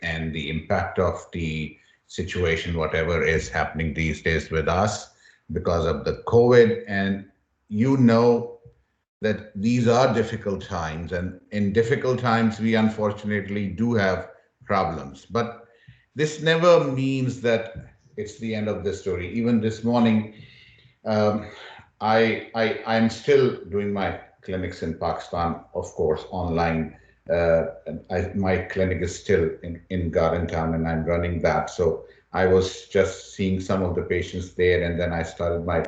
and the impact of the situation, whatever is happening these days with us because of the COVID. And you know that these are difficult times, and in difficult times, we unfortunately do have problems. But this never means that it's the end of the story. Even this morning, um, I'm still doing my clinics in Pakistan, of course, online. My clinic is still in Garden Town, and I'm running that. So I was just seeing some of the patients there, and then I started my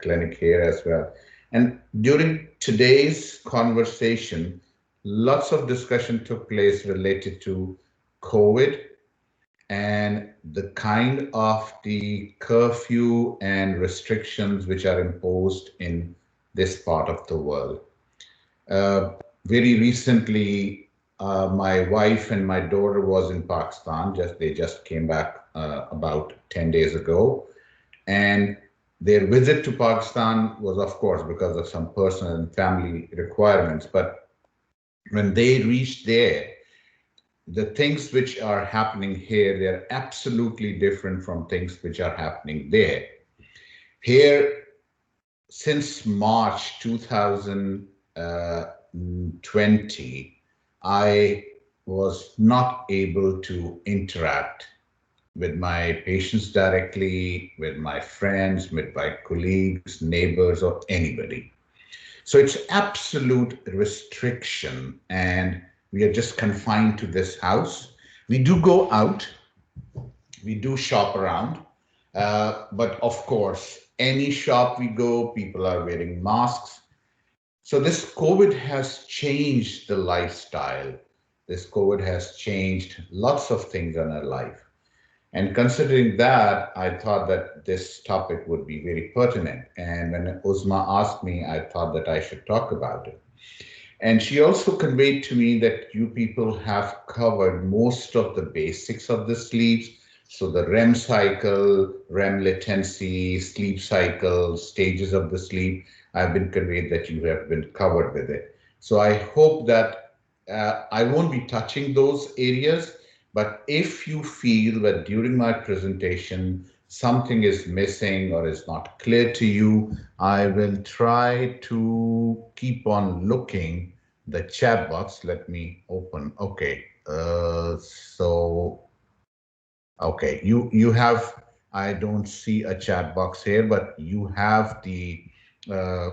clinic here as well. And during today's conversation, lots of discussion took place related to COVID and the kind of the curfew and restrictions which are imposed in this part of the world. Uh, Very recently, my wife and my daughter was in Pakistan. They just came back about 10 days ago, and their visit to Pakistan was, of course, because of some personal and family requirements. But when they reached there, the things which are happening here, they're absolutely different from things which are happening there. Here, since March 2020, I was not able to interact with my patients directly, with my friends, with my colleagues, neighbors, or anybody. So it's absolute restriction, and we are just confined to this house. We do go out, we do shop around, but of course, any shop we go, people are wearing masks. So this COVID has changed the lifestyle. This COVID has changed lots of things in our life. And considering that, I thought that this topic would be very pertinent. And when Uzma asked me, I thought that I should talk about it. And she also conveyed to me that you people have covered most of the basics of the sleeps. So the REM cycle, REM latency, sleep cycle, stages of the sleep. I've been conveyed that you have been covered with it. So I hope that I won't be touching those areas, but if you feel that during my presentation something is missing or is not clear to you, I will try to keep on looking the chat box. Let me open. Okay. Okay, you have, I don't see a chat box here, but you have the uh,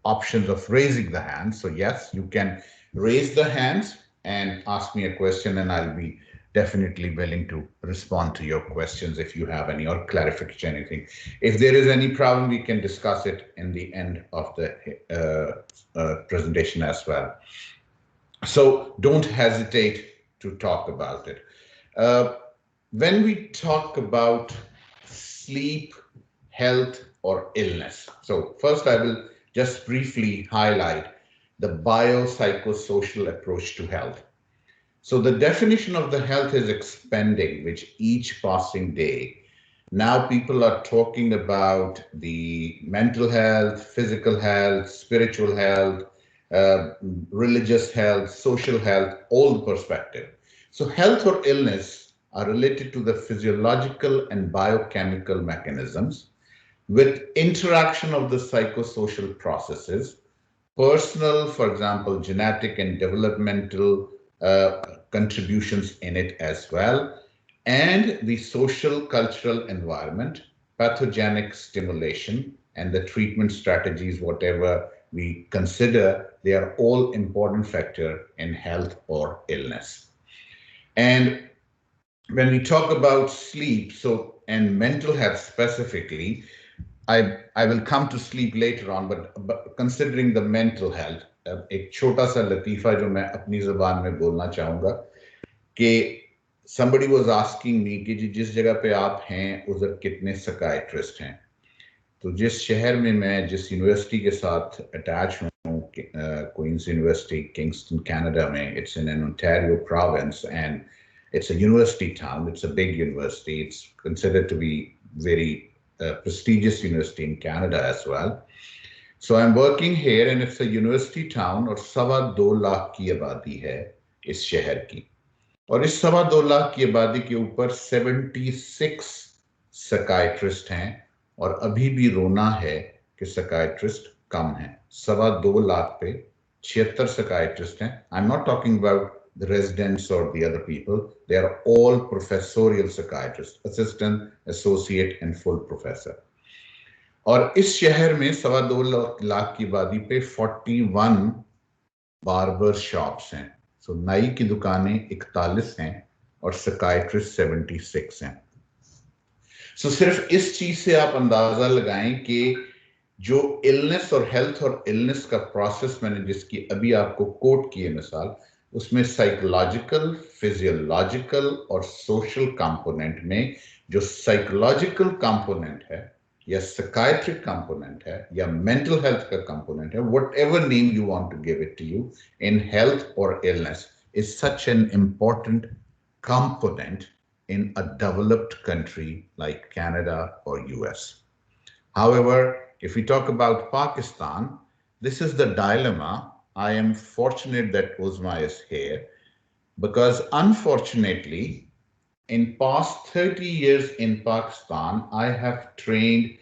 options of raising the hand. So yes, you can raise the hands and ask me a question, and I'll be definitely willing to respond to your questions if you have any or clarification anything. If there is any problem, we can discuss it in the end of the presentation as well. So don't hesitate to talk about it. Uh, when we talk about sleep, health, or illness, so first I will just briefly highlight the biopsychosocial approach to health. So the definition of the health is expanding with each passing day. Now people are talking about the mental health, physical health, spiritual health, uh, religious health, social health, all the perspective. So health or illness are related to the physiological and biochemical mechanisms with interaction of the psychosocial processes, personal, for example, genetic and developmental contributions in it as well, and the social cultural environment, pathogenic stimulation, and the treatment strategies, whatever we consider, they are all important factor in health or illness. And when we talk about sleep, so and mental health specifically, I will come to sleep later on, but considering the mental health, एक छोटा सा लतीफ़ा जो मैं अपनी ज़बान में बोलना चाहूँगा कि somebody was asking me कि जिस जगह पे आप हैं उधर कितने साइकियाट्रिस्ट हैं. तो जिस शहर में मैं जिस यूनिवर्सिटी के साथ अटैच हूँ, क्वींस यूनिवर्सिटी किंगस्टन कनाडा में, it's in an Ontario province and it's a university town. It's a big university. It's considered to be very prestigious university in Canada as well. So I'm working here and it's a university town और 2.25 लाख की आबादी है इस शहर की. और इस 2.25 लाख की आबादी के ऊपर 76 साइकियाट्रिस्ट हैं, और अभी भी रोना है कि साइकियाट्रिस्ट कम है। 2.25 लाख पे 76 साइकियाट्रिस्ट हैं। I am not talking about the residents or the other people. They are all professorial psychiatrists, assistant, associate, and full professor. और इस शहर में 2.25 लाख की आबादी पे 41 बार्बर शॉप्स हैं। सो नाई की दुकानें 41 हैं और साइकियाट्रिस्ट 76 हैं। सो सिर्फ इस चीज से आप अंदाजा लगाएं कि जो इलनेस और हेल्थ और इलनेस का प्रोसेस मैंने जिसकी अभी आपको कोट की है मिसाल, उसमें साइकोलॉजिकल, फिजियोलॉजिकल और सोशल कंपोनेंट में जो साइकोलॉजिकल कंपोनेंट है या साइकाइट्रिक कंपोनेंट है या मेंटल हेल्थ का कंपोनेंट है, whatever name you want to give it to you, in health और illness is such an important component in a developed country like Canada or US. However, if we talk about Pakistan, this is the dilemma. I am fortunate that Uzma is here because unfortunately, in past 30 years in Pakistan, I have trained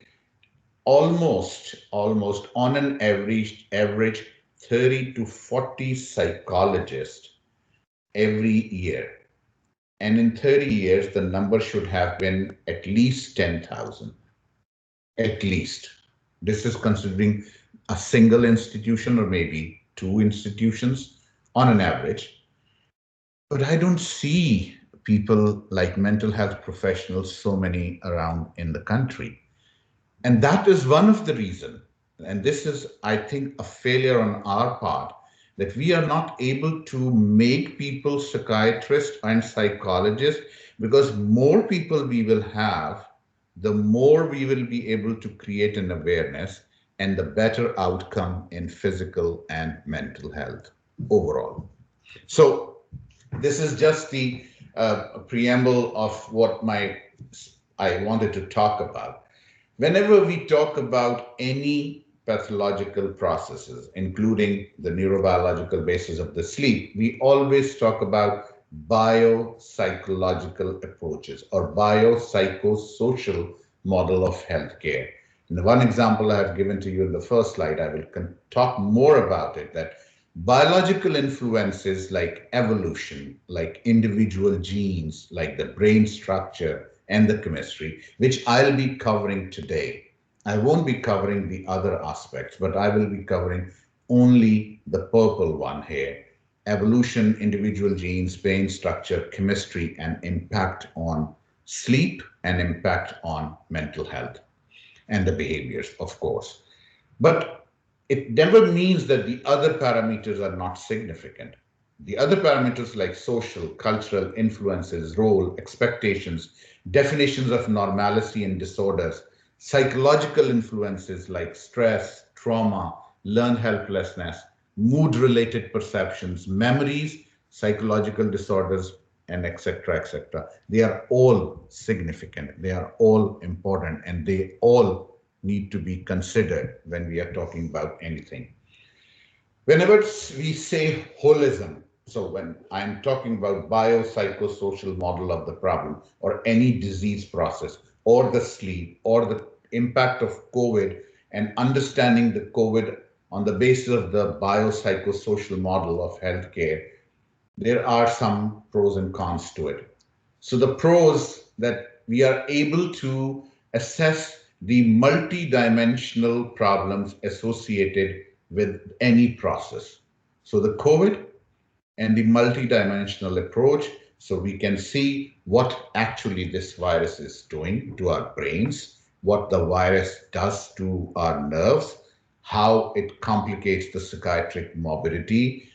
almost on an average 30 to 40 psychologists every year. And in 30 years, the number should have been at least 10,000. At least. This is considering a single institution or maybe two institutions on an average. But I don't see people like mental health professionals so many around in the country. And that is one of the reasons. And this is, I think, a failure on our part, that we are not able to make people psychiatrists and psychologists, because more people we will have, the more we will be able to create an awareness and the better outcome in physical and mental health overall. So this is just the preamble of what I wanted to talk about. Whenever we talk about any pathological processes, including the neurobiological basis of the sleep, we always talk about biopsychological approaches or biopsychosocial model of healthcare. And the one example I have given to you in the first slide, I will talk more about it, that biological influences like evolution, like individual genes, like the brain structure and the chemistry, which I'll be covering today. I won't be covering the other aspects, but I will be covering only the purple one here: evolution, individual genes, brain structure, chemistry, and impact on sleep and impact on mental health and the behaviors, of course. But it never means that the other parameters are not significant. The other parameters like social, cultural influences, role, expectations, definitions of normalcy and disorders, psychological influences like stress, trauma, learned helplessness, mood-related perceptions, memories, psychological disorders, and etc., etc. They are all significant. They are all important, and they all need to be considered when we are talking about anything. Whenever we say holism, so when I'm talking about biopsychosocial model of the problem or any disease process or the sleep or the impact of COVID and understanding the COVID on the basis of the biopsychosocial model of healthcare, there are some pros and cons to it. So the pros, that we are able to assess the multi-dimensional problems associated with any process. So the COVID and the multi-dimensional approach, so we can see what actually this virus is doing to our brains, what the virus does to our nerves, how it complicates the psychiatric morbidity,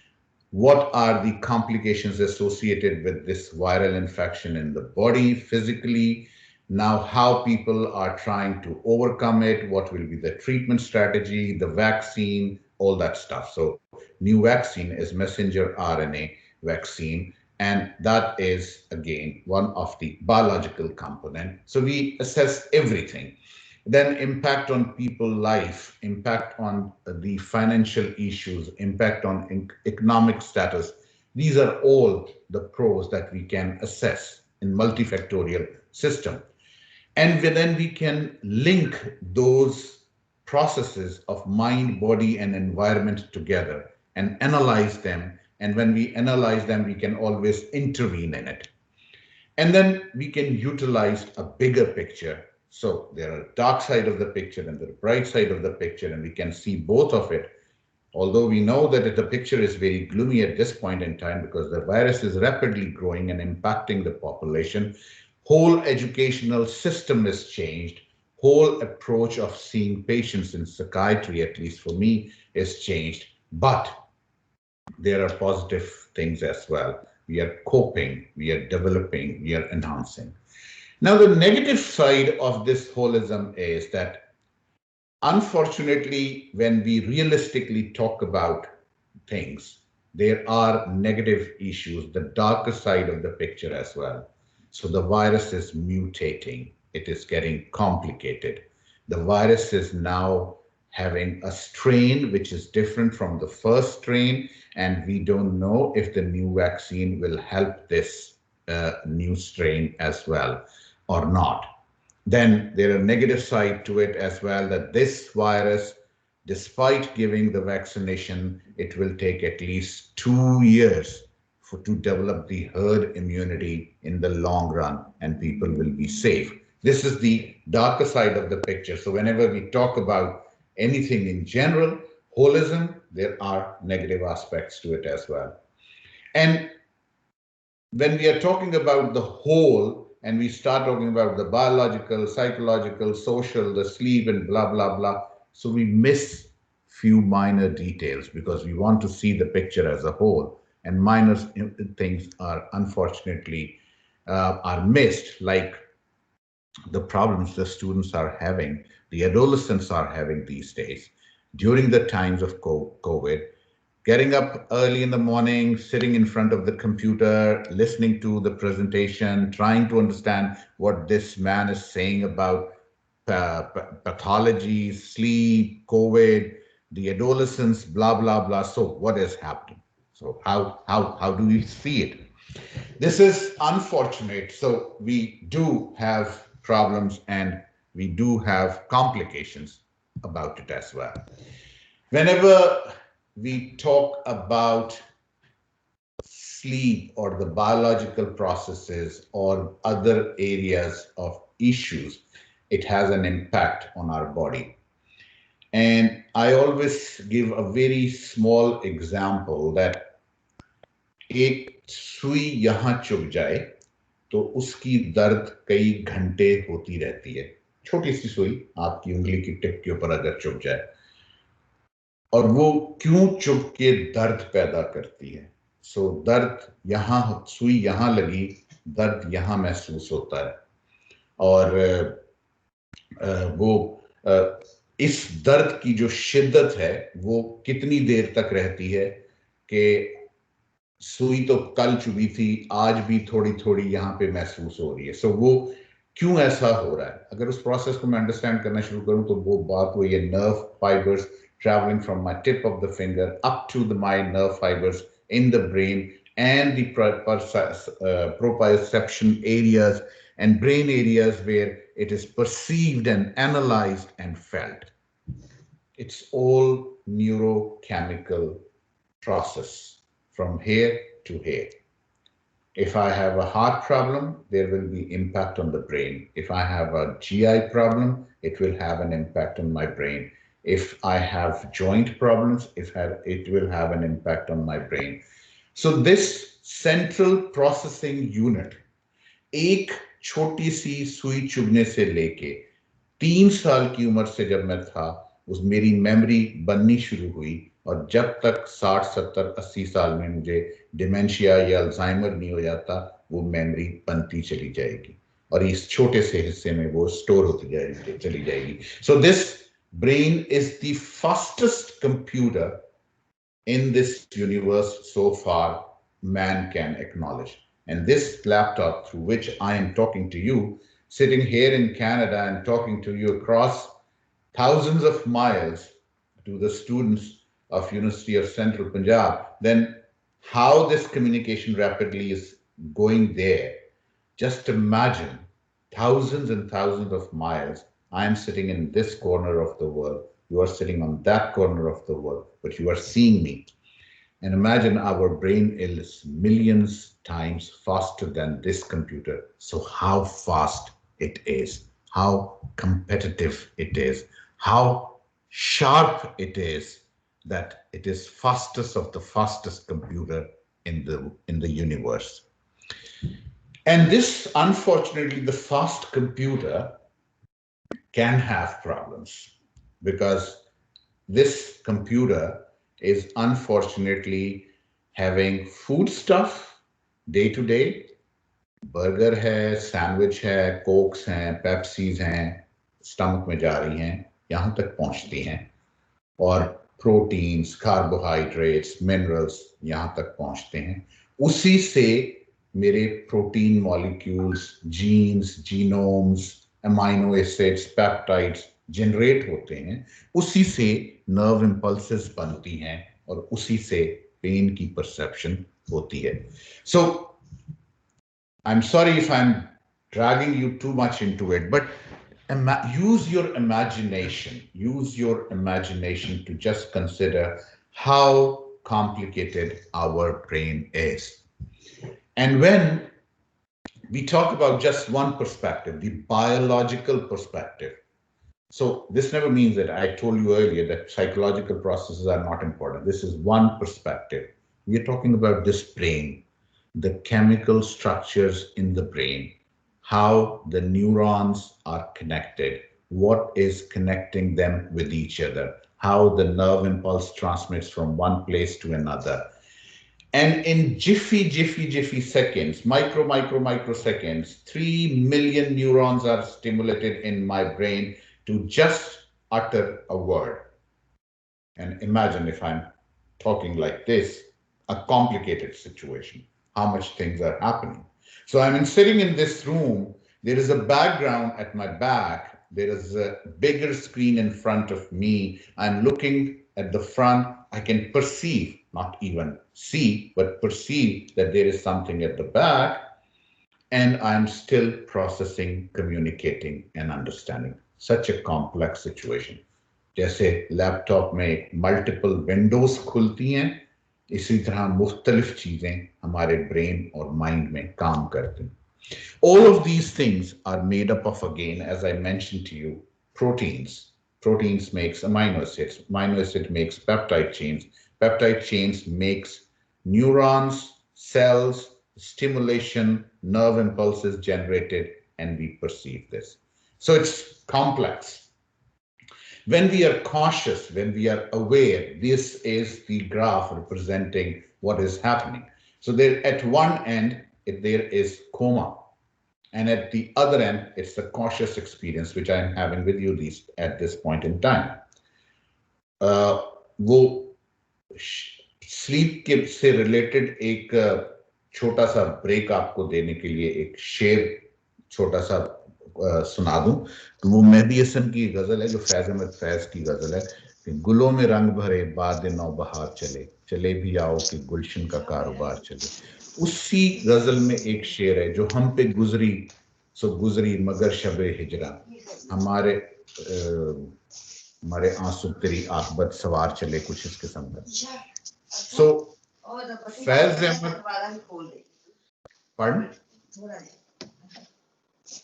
what are the complications associated with this viral infection in the body physically, now how people are trying to overcome it, what will be the treatment strategy, the vaccine, all that stuff. So new vaccine is messenger RNA vaccine, and that is again one of the biological component. So we assess everything. Then impact on people life, impact on the financial issues, impact on economic status, These are all the pros that we can assess in multifactorial system. And then we can link those processes of mind, body, and environment together and analyze them. And when we analyze them, we can always intervene in it. And then we can utilize a bigger picture. So there are dark side of the picture and the bright side of the picture, and we can see both of it. Although we know that the picture is very gloomy at this point in time because the virus is rapidly growing and impacting the population, whole educational system is changed, whole approach of seeing patients in psychiatry, at least for me, is changed. But there are positive things as well. We are coping, we are developing, we are enhancing. Now, the negative side of this holism is that, unfortunately, when we realistically talk about things, there are negative issues, the darker side of the picture as well. So the virus is mutating, it is getting complicated. The virus is now having a strain which is different from the first strain, and we don't know if the new vaccine will help this new strain as well or not. Then there are negative side to it as well, that this virus, despite giving the vaccination, it will take at least 2 years to develop the herd immunity in the long run, and people will be safe. This is the darker side of the picture. So whenever we talk about anything in general, holism, there are negative aspects to it as well. And when we are talking about the whole and we start talking about the biological, psychological, social, the sleep and blah, blah, blah, so we miss few minor details because we want to see the picture as a whole, and minor things are unfortunately are missed, like the problems the students are having, the adolescents are having these days during the times of COVID, getting up early in the morning, sitting in front of the computer, listening to the presentation, trying to understand what this man is saying about pathology, sleep, COVID, the adolescents, blah, blah, blah. So what is happening? So how do we see it? This is unfortunate. So we do have problems and we do have complications about it as well. Whenever we talk about sleep or the biological processes or other areas of issues, it has an impact on our body. And I always give a very small example that एक सुई यहाँ चुभ जाए तो उसकी दर्द कई घंटे होती रहती है। छोटी सी सुई आपकी उंगली की टिप के ऊपर अगर चुभ जाए, और वो क्यों चुभ के दर्द पैदा करती है। सो दर्द यहाँ, सुई यहाँ लगी, दर्द यहाँ महसूस होता है, और वो इस दर्द की जो शिद्दत है वो कितनी देर तक रहती है कि सुई तो कल चुभी थी, आज भी थोड़ी थोड़ी यहाँ पे महसूस हो रही है। सो वो क्यों ऐसा हो रहा है, अगर उस प्रोसेस को मैं अंडरस्टैंड करना शुरू करूं तो वो बात वही है, nerve fibres traveling from my tip of the finger up to my nerve fibers in the brain and the proprioception areas and brain areas where it is perceived and analyzed and felt. It's all neurochemical process from here to here. If I have a heart problem, there will be impact on the brain. If I have a GI problem, it will have an impact on my brain. If I have joint problems, it will have an impact on my brain. So this central processing unit, एक छोटी सी सुई चुभने से लेके 3 साल की उम्र से जब मैं था, उस मेरी मेमोरी बननी शुरू हुई, और जब तक 60, 70, 80 साल में मुझे डिमेंशिया या अल्जाइमर नहीं हो जाता, वो मेमोरी बनती चली जाएगी और इस छोटे से हिस्से में वो स्टोर होती चली जाएगी. So this brain is the fastest computer in this universe so far man can acknowledge. And this laptop through which I am talking to you, sitting here in Canada and talking to you across thousands of miles to the students of University of Central Punjab, then how this communication rapidly is going there. Just imagine thousands and thousands of miles. I am sitting in this corner of the world. You are sitting on that corner of the world, but you are seeing me. And imagine our brain is millions times faster than this computer. So how fast it is, how competitive it is, how sharp it is, that it is fastest of the fastest computer in the universe. And this, unfortunately, the fast computer can have problems because this computer is unfortunately having food stuff day to day. Burger है, sandwich है, Cokes हैं, पेप्सीज हैं, stomach में जा रही हैं, यहां तक पहुंचती हैं, और प्रोटीन्स, कार्बोहाइड्रेट्स, मिनरल्स यहां तक पहुंचते हैं. उसी से मेरे protein molecules, genes, genomes, amino acids, peptides generate होते हैं. उसी से नर्व इंपल्सेस बनती हैं और उसी से पेन की परसेप्शन होती है. सो I'm sorry if I'm dragging you too much into it, but use your imagination. Use your imagination to just consider how complicated our brain is. And when we talk about just one perspective, the biological perspective, so this never means that I told you earlier that psychological processes are not important. This is one perspective. We are talking about this brain, the chemical structures in the brain, how the neurons are connected, what is connecting them with each other, how the nerve impulse transmits from one place to another. And in jiffy seconds, microseconds, 3 million neurons are stimulated in my brain to just utter a word. And imagine if I'm talking like this, a complicated situation, how much things are happening. So I'm sitting in this room, there is a background at my back, there is a bigger screen in front of me. I'm looking at the front, I can perceive, not even see, but perceive that there is something at the back, and I'm still processing, communicating, and understanding. Such a complex situation. जैसे laptop में multiple Windows खुलती हैं, इसी तरह मुख्तलिफ चीजें हमारे brain और माइंड में काम करती हैं. All of these things are made up of, again, as I mentioned to you, proteins. Proteins makes amino acids. Amino acid makes peptide chains. Peptide chains makes neurons, cells, stimulation, nerve impulses generated, and we perceive this. So it's complex. When we are cautious, when we are aware, this is the graph representing what is happening. So there, at one end, there is coma. And at the other end, it's the cautious experience, which I'm having with you at this point in time. वो sleep के से related एक छोटा सा break आपको देने के लिए एक शेर छोटा सा सुना दूं. वो मेहदी हसन की गजल है, जो फैज अहमद फैज की गजल है कि गुलों में रंग भरे बाद नौ बहार चले, चले भी आओ कि गुलशन का कारोबार चले. उसी गजल में एक शेर है, जो हम पे गुजरी सो गुजरी मगर शबे हिजरा, हमारे हमारे आंसू तेरी आकबत सवार चले, कुछ इस किस्म का. सो Faiz Ahmad, pardon?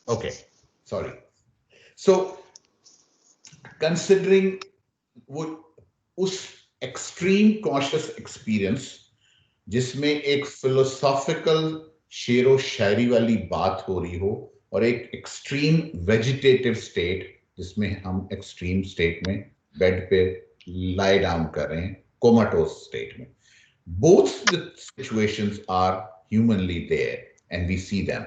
Okay, sorry. So considering उस extreme cautious experience, जिसमें एक philosophical शेरो शायरी वाली बात हो रही हो, और एक extreme vegetative state, जिसमें हम extreme state में बेड पे lie down कर रहे हैं, comatose state में. Both the situations are humanly there and we see them.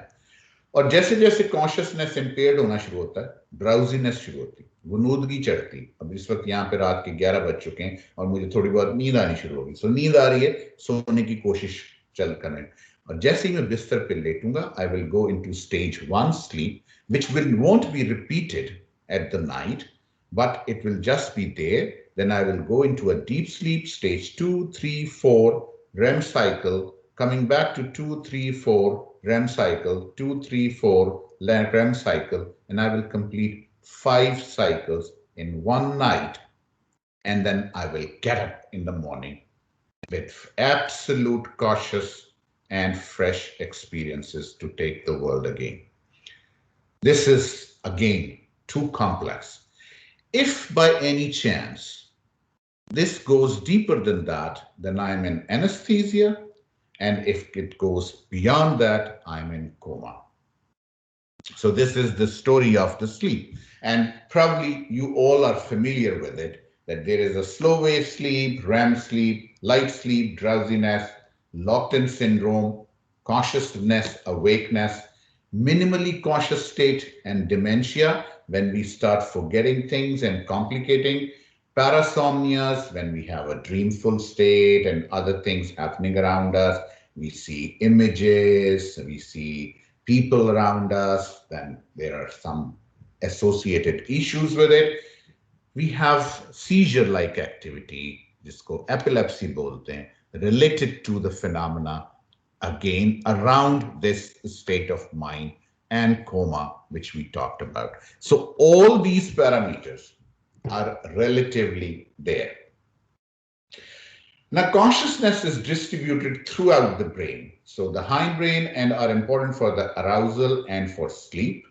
और जैसे जैसे कॉन्शियसनेस इम्पेयर्ड होना शुरू होता है, ड्राउजीनेस शुरू होती, गुनूदगी चढ़ती. अब इस वक्त यहाँ पे रात के 11 बज चुके हैं और मुझे थोड़ी बहुत नींद आनी शुरू होगी. सो नींद आ रही है, सोने की कोशिश चल करें, और जैसे ही मैं बिस्तर पे लेटूंगा, I will go into stage 1 sleep, which won't be repeated at the night, but it will just be there. Then I will go into a deep sleep, stage 2, 3, 4, REM cycle, coming back to 2, 3, 4 REM cycle, 2, 3, 4 REM cycle, and I will complete 5 cycles in one night. And then I will get up in the morning with absolute cautious and fresh experiences to take the world again. This is, again, too complex. If by any chance this goes deeper than that, then I'm in anesthesia. And if it goes beyond that, I'm in coma. So this is the story of the sleep. And probably you all are familiar with it, that there is a slow wave sleep, REM sleep, light sleep, drowsiness, locked-in syndrome, consciousness, awakeness, minimally conscious state, and dementia, when we start forgetting things and complicating, parasomnias, when we have a dreamful state and other things happening around us, we see images, we see people around us, then there are some associated issues with it. We have seizure-like activity, जिसको epilepsy बोलते हैं, related to the phenomena, again, around this state of mind and coma, which we talked about. So all these parameters are relatively there. Now, consciousness is distributed throughout the brain. So the hindbrain and are important for the arousal and for sleep.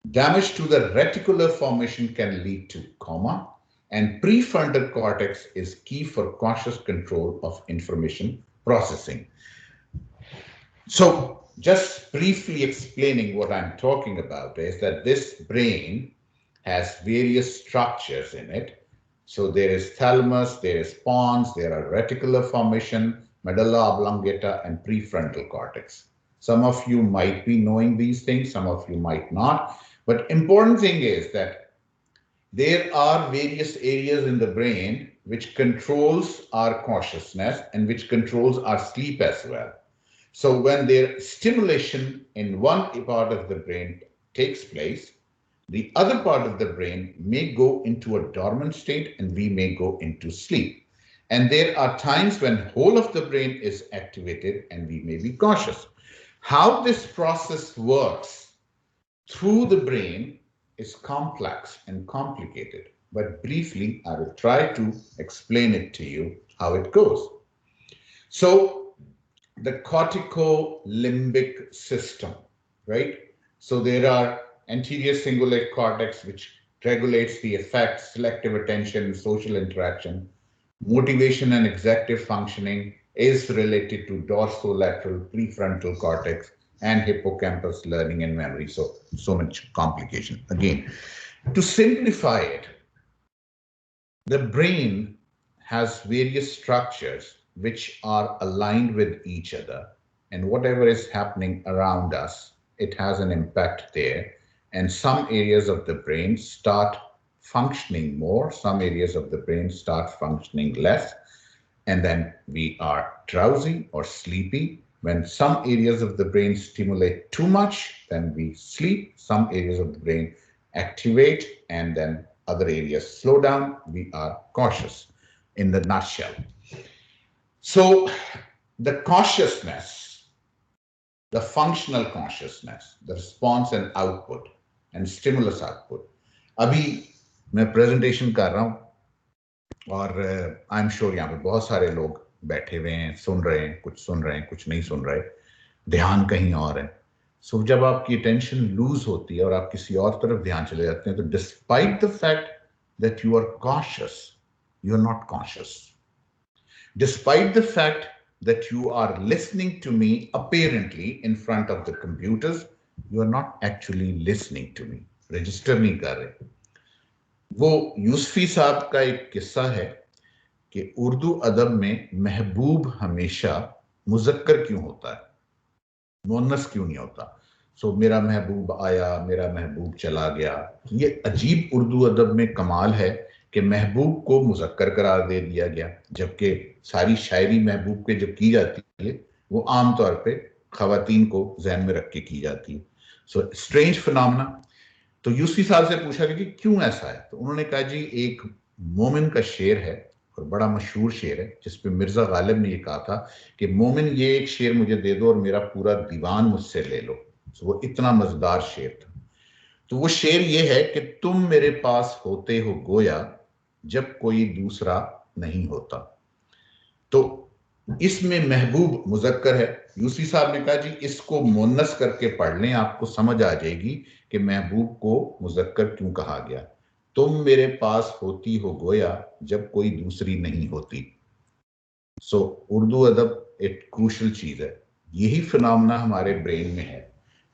Damage to the reticular formation can lead to coma, and prefrontal cortex is key for conscious control of information processing. So just briefly explaining what I'm talking about is that this brain has various structures in it. So there is thalamus, there is pons, there are reticular formation, medulla oblongata, and prefrontal cortex. Some of you might be knowing these things, some of you might not. But important thing is that there are various areas in the brain which controls our consciousness and which controls our sleep as well. So when their stimulation in one part of the brain takes place, the other part of the brain may go into a dormant state and we may go into sleep. And there are times when whole of the brain is activated and we may be conscious. How this process works through the brain is complex and complicated, but briefly, I will try to explain it to you how it goes. So the corticolimbic system, right? So there are anterior cingulate cortex, which regulates the affect, selective attention, social interaction, motivation and executive functioning is related to dorsolateral prefrontal cortex and hippocampus, learning and memory. So much complication. Again, to simplify it, the brain has various structures which are aligned with each other, and whatever is happening around us, it has an impact there. And some areas of the brain start functioning more, some areas of the brain start functioning less, and then we are drowsy or sleepy. When some areas of the brain stimulate too much, then we sleep. Some areas of the brain activate, and then other areas slow down. We are cautious, in the nutshell. So the consciousness, the functional consciousness, the response and output, and stimulus output. अभी मैं presentation कर रहा हूँ और I'm sure यहाँ पे बहुत सारे लोग बैठे हुए हैं, सुन रहे हैं, कुछ नहीं सुन रहे, ध्यान कहीं और है. So जब आपकी attention lose होती है और आप किसी और तरफ ध्यान चले जाते हैं, तो despite the fact that you are cautious, you are not conscious. Despite the fact that you are listening to me apparently in front of the computers, you are not actually listening to me. Register नहीं कर रहे. वो यूसुफी साहब का एक किस्सा है कि उर्दू अदब में महबूब हमेशा मुज़क्कर क्यों होता है, मुअन्नस क्यों नहीं होता. सो मेरा महबूब आया, मेरा महबूब चला गया. ये अजीब उर्दू अदब में कमाल है कि महबूब को मुज़क्कर करार दे दिया गया, जबकि सारी शायरी महबूब के जब की जाती है वो आमतौर पे खवातीन को ज़हन में रख के की जाती है. So strange phenomena. तो यूसुफी साहब से पूछा कि क्यों ऐसा है, तो उन्होंने कहा जी एक मोमिन का शेर है ऊपर, बड़ा मशहूर शेर है जिसपे मिर्जा गालिब ने ये कहा था कि मोमिन ये एक शेर मुझे दे दो और मेरा पूरा दीवान मुझसे ले लो। तो वो इतना मजेदार शेर था। तो वो शेर ये है कि तुम मेरे पास होते हो गोया जब कोई दूसरा नहीं होता। तो इसमें महबूब मुजक्कर है। यूसी साहब ने कहा जी इसको मुन्नस करके पढ़ लें, आपको समझ आ जाएगी कि महबूब को मुजक्कर क्यों कहा गया। तुम मेरे पास होती हो गोया जब कोई दूसरी नहीं होती। सो उर्दू अदब एक क्रूशल चीज है। यही फिनोमेना हमारे ब्रेन में है।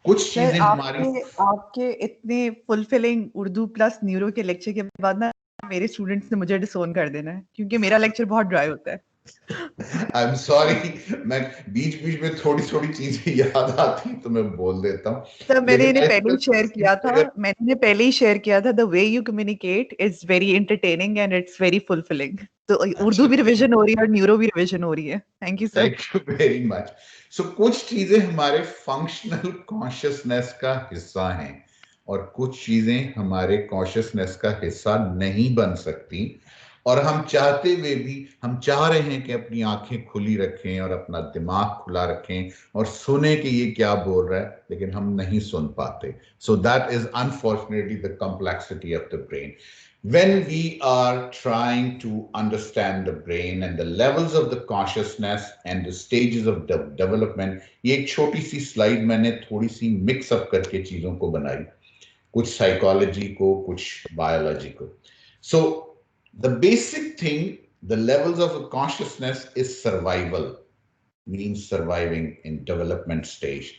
कुछ सर चीजें हमारी आपके इतने फुलफिलिंग उर्दू प्लस न्यूरो के लेक्चर के बाद ना मेरे स्टूडेंट्स ने मुझे डिसोन कर देना है, क्योंकि मेरा लेक्चर बहुत ड्राई होता है। आई एम सॉरी, मैं बीच बीच में थोड़ी थोड़ी चीजें याद आती तो मैं बोल देता हूँ, सर मैंने लेकिन इन्हें पहले ही शेयर किया था, अगर मैंने इन्हें पहले ही शेयर किया था, the way you communicate is very entertaining and it's very fulfilling. तो उर्दू भी रिवीजन हो रही है और न्यूरो भी रिवीजन हो रही है। Thank you sir. Thank you very much. So कुछ चीजें हमारे फंक्शनल कॉन्शियसनेस का हिस्सा हैं और कुछ चीजें हमारे कॉन्शियसनेस का हिस्सा नहीं बन सकती, और हम चाहते हुए भी हम चाह रहे हैं कि अपनी आंखें खुली रखें और अपना दिमाग खुला रखें और सुने कि ये क्या बोल रहा है, लेकिन हम नहीं सुन पाते। So that is unfortunately the complexity of the brain. When we are trying to understand the brain and the levels of the consciousness and the stages of development, ये एक छोटी सी स्लाइड मैंने थोड़ी सी मिक्स अप करके चीजों को बनाई, कुछ साइकोलॉजी को, कुछ बायोलॉजी को. So the basic thing, the levels of consciousness is survival, means surviving in development stage.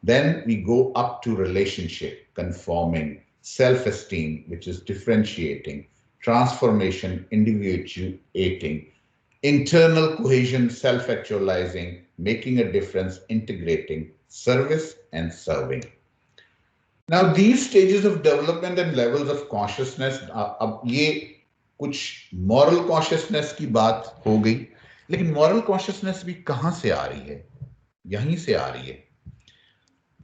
Then we go up to relationship, conforming, self-esteem, which is differentiating, transformation, individuating, internal cohesion, self-actualizing, making a difference, integrating, service, and serving. Now these stages of development and levels of consciousness, अब ये कुछ moral consciousness की बात हो गई, लेकिन moral consciousness भी कहां से आ रही है? यहीं से आ रही है,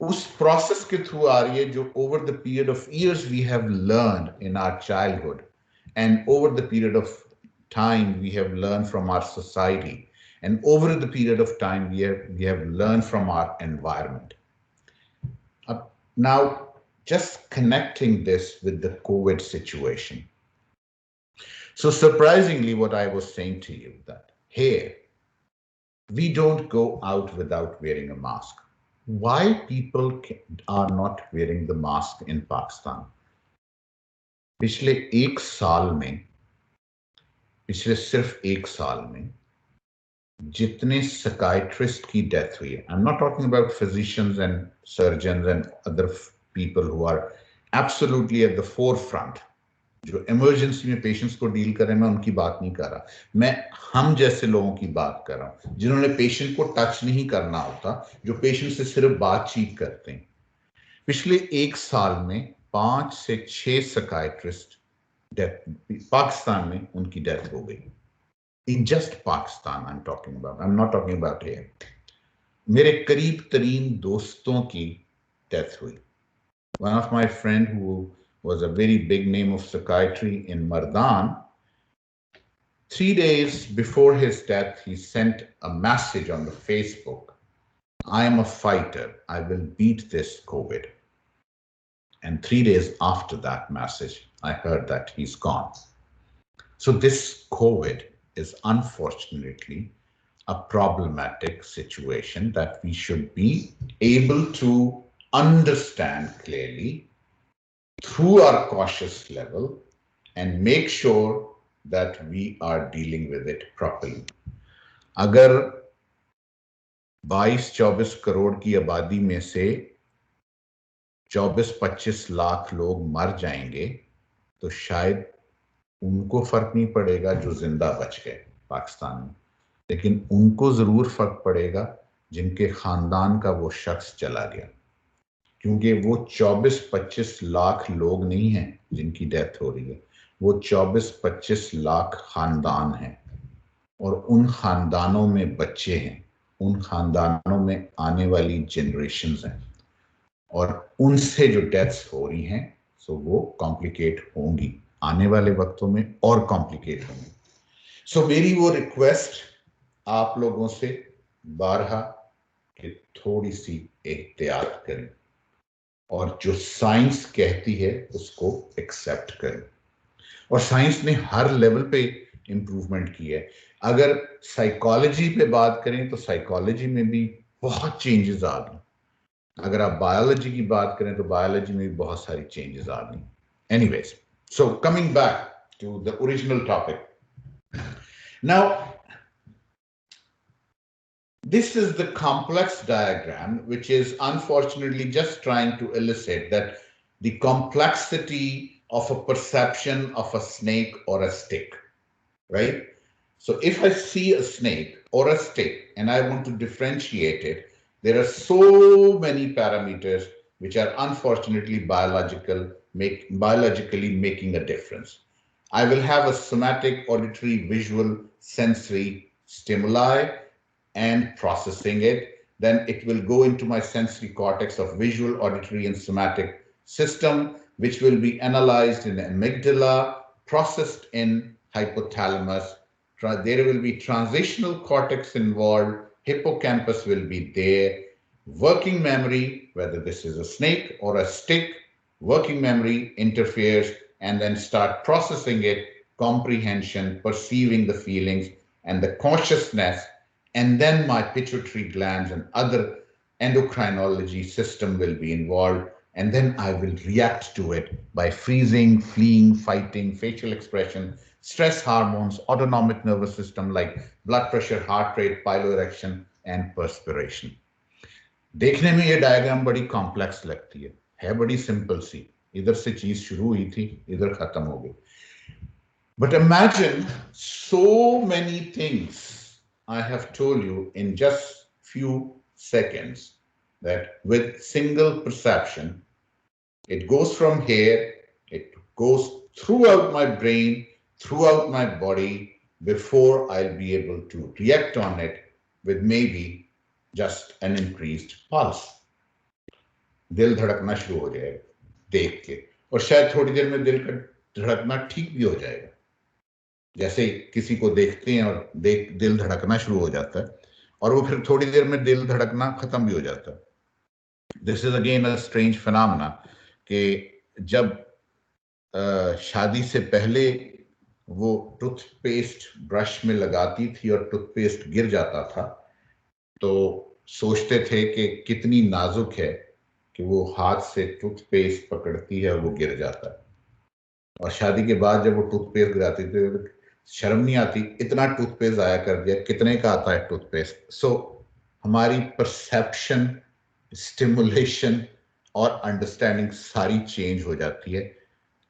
उस प्रोसेस के थ्रू आ रही है जो over the period of years we have learned in our childhood, and over the period of time we have learned from our society, and over the period of time we have learned from our environment. Now just connecting this with the COVID situation, so surprisingly what I was saying to you, that here we don't go out without wearing a mask. Why people are not wearing the mask in Pakistan? पिछले एक साल में, पिछले सिर्फ एक साल में जितने साइकियाट्रिस्ट की डेथ हुई है, I am not talking about physicians and surgeons and other people who are absolutely at the forefront, जो इमरजेंसी में पेशेंट्स को डील कर रहे हैं, मैं उनकी बात नहीं कर रहा, मैं हम जैसे लोगों की बात कर रहा हूं जिन्होंने पेशेंट को टच नहीं करना होता, जो पेशेंट से सिर्फ बातचीत करते हैं। पिछले एक साल में 5 से 6 साइकियाट्रिस्ट पाकिस्तान में उनकी डेथ हो गई। In just Pakistan I am talking about, I am not talking about here. मेरे करीब तरीन दोस्तों की डेथ हुई। One of my friend who was a very big name of psychiatry in Mardan, 3 days before his death, he sent a message on the Facebook, I am a fighter, I will beat this COVID. And 3 days after that message, I heard that he's gone. So this COVID is unfortunately a problematic situation that we should be able to understand clearly through our cautious level and make sure that we are dealing with it properly. अगर 22-24 करोड़ की आबादी में से 24-25 लाख लोग मर जाएंगे तो शायद उनको फर्क नहीं पड़ेगा जो जिंदा बच गए पाकिस्तान में, लेकिन उनको जरूर फर्क पड़ेगा जिनके खानदान का वो शख्स चला गया, क्योंकि वो 24-25 लाख लोग नहीं हैं जिनकी डेथ हो रही है, वो 24-25 लाख खानदान हैं, और उन खानदानों में बच्चे हैं, उन खानदानों में आने वाली जनरेशंस हैं, और उनसे जो डेथ्स हो रही हैं सो वो कॉम्प्लिकेट होंगी आने वाले वक्तों में और कॉम्प्लिकेट होंगी। सो मेरी वो रिक्वेस्ट आप लोगों से बारहा कि थोड़ी सी एहतियात करें और जो साइंस कहती है उसको एक्सेप्ट करें। और साइंस ने हर लेवल पे इंप्रूवमेंट की है। अगर साइकोलॉजी पे बात करें तो साइकोलॉजी में भी बहुत चेंजेस आ गई। अगर आप बायोलॉजी की बात करें तो बायोलॉजी में भी बहुत सारी चेंजेस आ गई। Anyways, so coming back to the original topic, now this is the complex diagram, which is unfortunately just trying to illustrate that the complexity of a perception of a snake or a stick, right? So if I see a snake or a stick and I want to differentiate it, there are so many parameters which are unfortunately biologically making a difference. I will have a somatic, auditory, visual, sensory stimuli and processing it. Then it will go into my sensory cortex of visual, auditory, and somatic system, which will be analyzed in the amygdala, processed in hypothalamus. There will be transitional cortex involved, hippocampus will be there, working memory, whether this is a snake or a stick, working memory interferes and then start processing it, comprehension, perceiving the feelings, and the consciousness, and then my pituitary glands and other endocrinology system will be involved, and then I will react to it by freezing, fleeing, fighting, facial expression, stress hormones, autonomic nervous system like blood pressure, heart rate, piloerection, and perspiration. देखने में ये diagram बड़ी complex लगती है बड़ी simple सी, इधर से चीज शुरू हुई थी, इधर खत्म हो गई. But imagine so many things I have told you in just few seconds, that with single perception, it goes from here, it goes throughout my brain, throughout my body, before I'll be able to react on it with maybe just an increased pulse. दिल धड़कना शुरू हो जाएगा देख के, और शायद थोड़ी देर में दिल का धड़कना ठीक भी हो जाएगा. जैसे किसी को देखते हैं और दिल धड़कना शुरू हो जाता है, और वो फिर थोड़ी देर में दिल धड़कना खत्म भी हो जाता है. This is again a strange phenomena कि जब शादी से पहले वो टूथपेस्ट ब्रश में लगाती थी और टूथपेस्ट गिर जाता था, तो सोचते थे कि कितनी नाजुक है कि वो हाथ से टूथपेस्ट पकड़ती है और वो गिर जाता है. और शादी के बाद जब वो टूथपेस्ट गिराती थी तो शर्म नहीं आती, इतना टूथपेस्ट आया कर दिया, कितने का आता है टूथपेस्ट. सो हमारी परसेप्शन, स्टिमुलेशन और अंडरस्टैंडिंग सारी चेंज हो जाती है.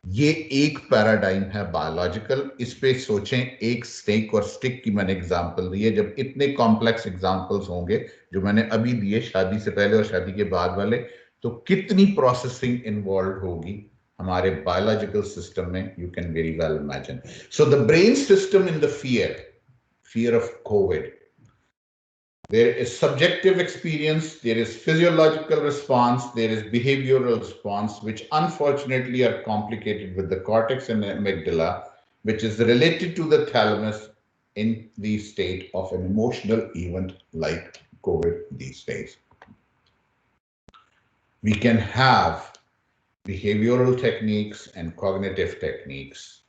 ये एक पैराडाइम है बायोलॉजिकल. इस पे सोचें, एक स्नेक और स्टिक की मैंने एग्जांपल दी है. जब इतने कॉम्प्लेक्स एग्जांपल्स होंगे जो मैंने अभी दिए, शादी से पहले और शादी के बाद वाले, तो कितनी प्रोसेसिंग इन्वॉल्व होगी हमारे बायोलॉजिकल सिस्टम में. You can very well imagine. So the brain system in the fear of COVID. There is subjective experience, there is physiological response, there is behavioral response, which unfortunately are complicated with the cortex and the amygdala, which is related to the thalamus in the state of an emotional event like COVID these days. We can have behavioral techniques and cognitive techniques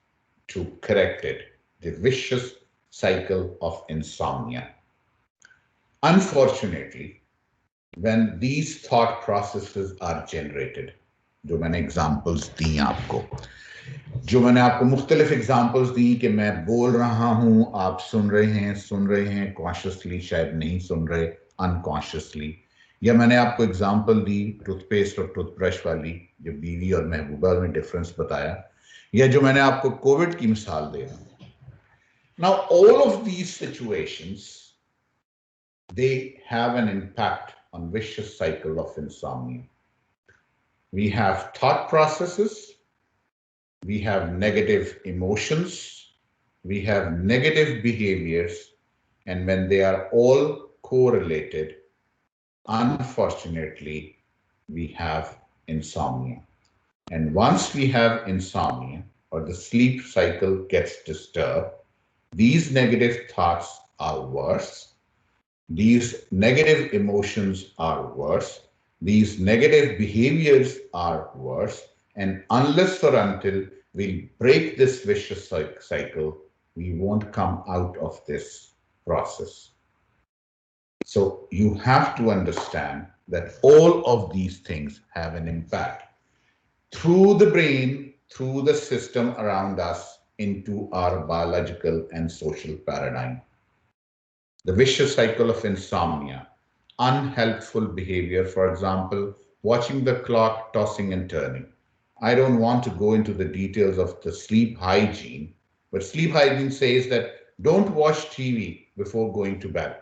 to correct it, the vicious cycle of insomnia. Unfortunately, when these thought processes are generated, जो मैंने examples दी आपको, जो मैंने आपको मुख्तलिफ examples दी कि मैं बोल रहा हूं, आप सुन रहे हैं कॉन्शियसली, शायद नहीं सुन रहे अनकॉन्शियसली, या मैंने आपको एग्जाम्पल दी टूथपेस्ट और टूथब्रश वाली, जो बीवी और महबूबा में डिफरेंस बताया, या जो मैंने आपको कोविड की मिसाल दे रहा हूं. Now all of these situations, they have an impact on vicious cycle of insomnia. We have thought processes, we have negative emotions, we have negative behaviors, and when they are all correlated, unfortunately, we have insomnia. And once we have insomnia or the sleep cycle gets disturbed, These negative thoughts are worse. These negative emotions are worse. These negative behaviors are worse. And unless or until we break this vicious cycle, we won't come out of this process. So you have to understand that all of these things have an impact through the brain, through the system around us into our biological and social paradigm. The vicious cycle of insomnia, unhelpful behavior, for example, watching the clock tossing and turning. I don't want to go into the details of the sleep hygiene, but sleep hygiene says that don't watch TV before going to bed.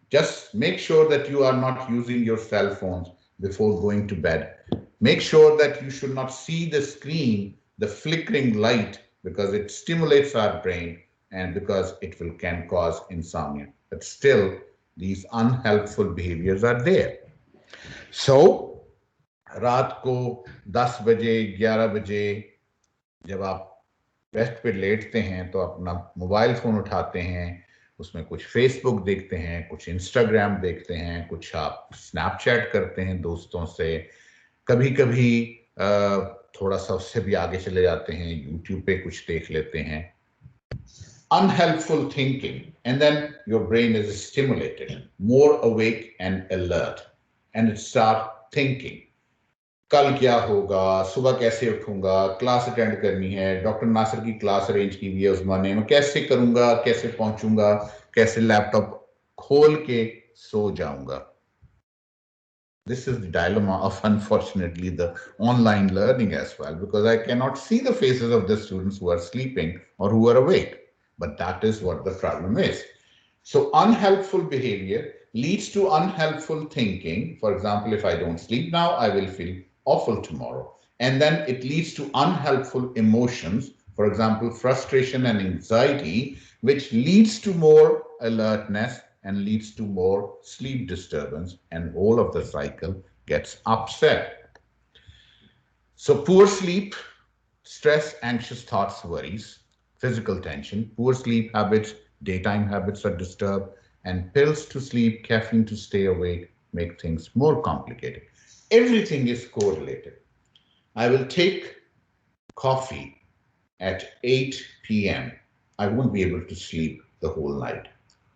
Just make sure that you are not using your cell phones before going to bed. Make sure that you should not see the screen, the flickering light, because it stimulates our brain and because it will can cause insomnia. But still, these unhelpful behaviors are there. So, रात को 10 बजे 11 बजे जब आप bed पे लेटते हैं तो अपना मोबाइल फोन उठाते हैं, उसमें कुछ फेसबुक देखते हैं, कुछ इंस्टाग्राम देखते हैं, कुछ आप स्नैपचैट करते हैं दोस्तों से, कभी कभी थोड़ा सा उससे भी आगे चले जाते हैं, यूट्यूब पे कुछ देख लेते हैं. Unhelpful thinking, and then your brain is stimulated, more awake and alert, and it start thinking. कल क्या होगा, सुबह कैसे उठूंगा, क्लास अटेंड करनी है, डॉक्टर नासिर की क्लास अरेंज की हुई है उस महीने में, कैसे करूंगा, कैसे पहुंचूंगा, कैसे लैपटॉप खोल के सो जाऊंगा. This is the dilemma of, unfortunately, the online learning as well, because I cannot see the faces of the students who are sleeping or who are awake. But that is what the problem is. So unhelpful behavior leads to unhelpful thinking. For example, if I don't sleep now, I will feel awful tomorrow. And then it leads to unhelpful emotions. For example, frustration and anxiety, which leads to more alertness and leads to more sleep disturbance, and all of the cycle gets upset. So poor sleep, stress, anxious thoughts, worries, physical tension, poor sleep habits, daytime habits are disturbed, and pills to sleep, caffeine to stay awake make things more complicated. Everything is correlated. I will take coffee at 8 p.m. I won't be able to sleep the whole night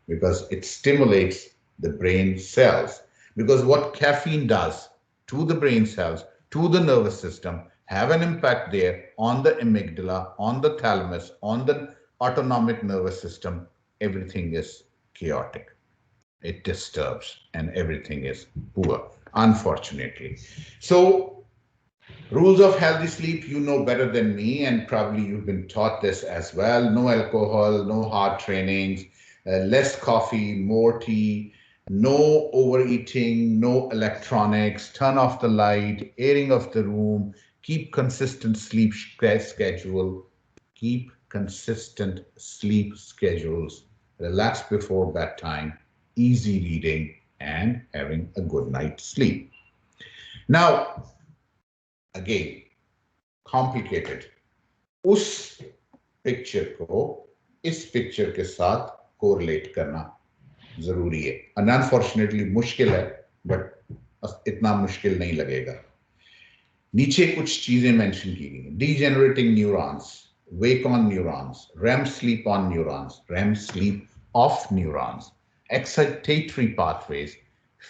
because it stimulates the brain cells. Because what caffeine does to the brain cells, to the nervous system, have an impact there on the amygdala, on the thalamus, on the autonomic nervous system. Everything is chaotic. It disturbs and everything is poor, unfortunately. So, rules of healthy sleep, you know better than me, and probably you've been taught this as well. No alcohol, no hard trainings, less coffee, more tea, no overeating, no electronics, turn off the light, airing of the room, keep consistent sleep schedule, keep consistent sleep schedules, relax before bedtime, easy reading, and having a good night's sleep. Now, again, complicated. उस picture को इस picture के साथ correlate करना जरूरी है. And unfortunately मुश्किल है, but इतना मुश्किल नहीं लगेगा. नीचे कुछ चीजें मेंशन की गई हैं. Degenerating neurons, wake on neurons, REM sleep on neurons, REM sleep off neurons, excitatory pathways,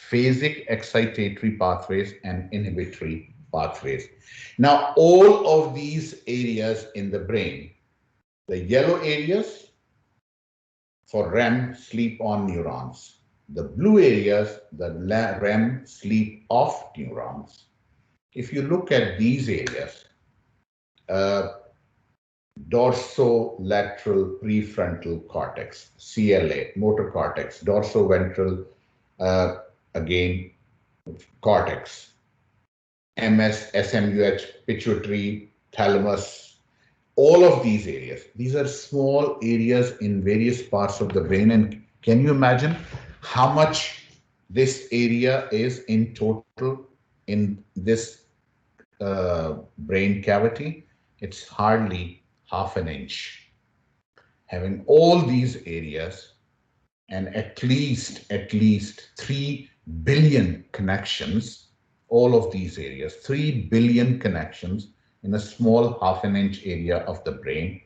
phasic excitatory pathways, and inhibitory pathways. Now, all of these areas in the brain, the yellow areas for REM sleep on neurons, the blue areas, the REM sleep off neurons. If you look at these areas, dorsolateral prefrontal cortex, CLA, motor cortex, dorsoventral, again, cortex, MS, SMUH, pituitary, thalamus, all of these areas. These are small areas in various parts of the brain. And can you imagine how much this area is in total in this brain cavity? It's hardly half an inch. having all these areas and at least 3 billion connections, all of these areas, 3 billion connections in a small half an inch area of the brain,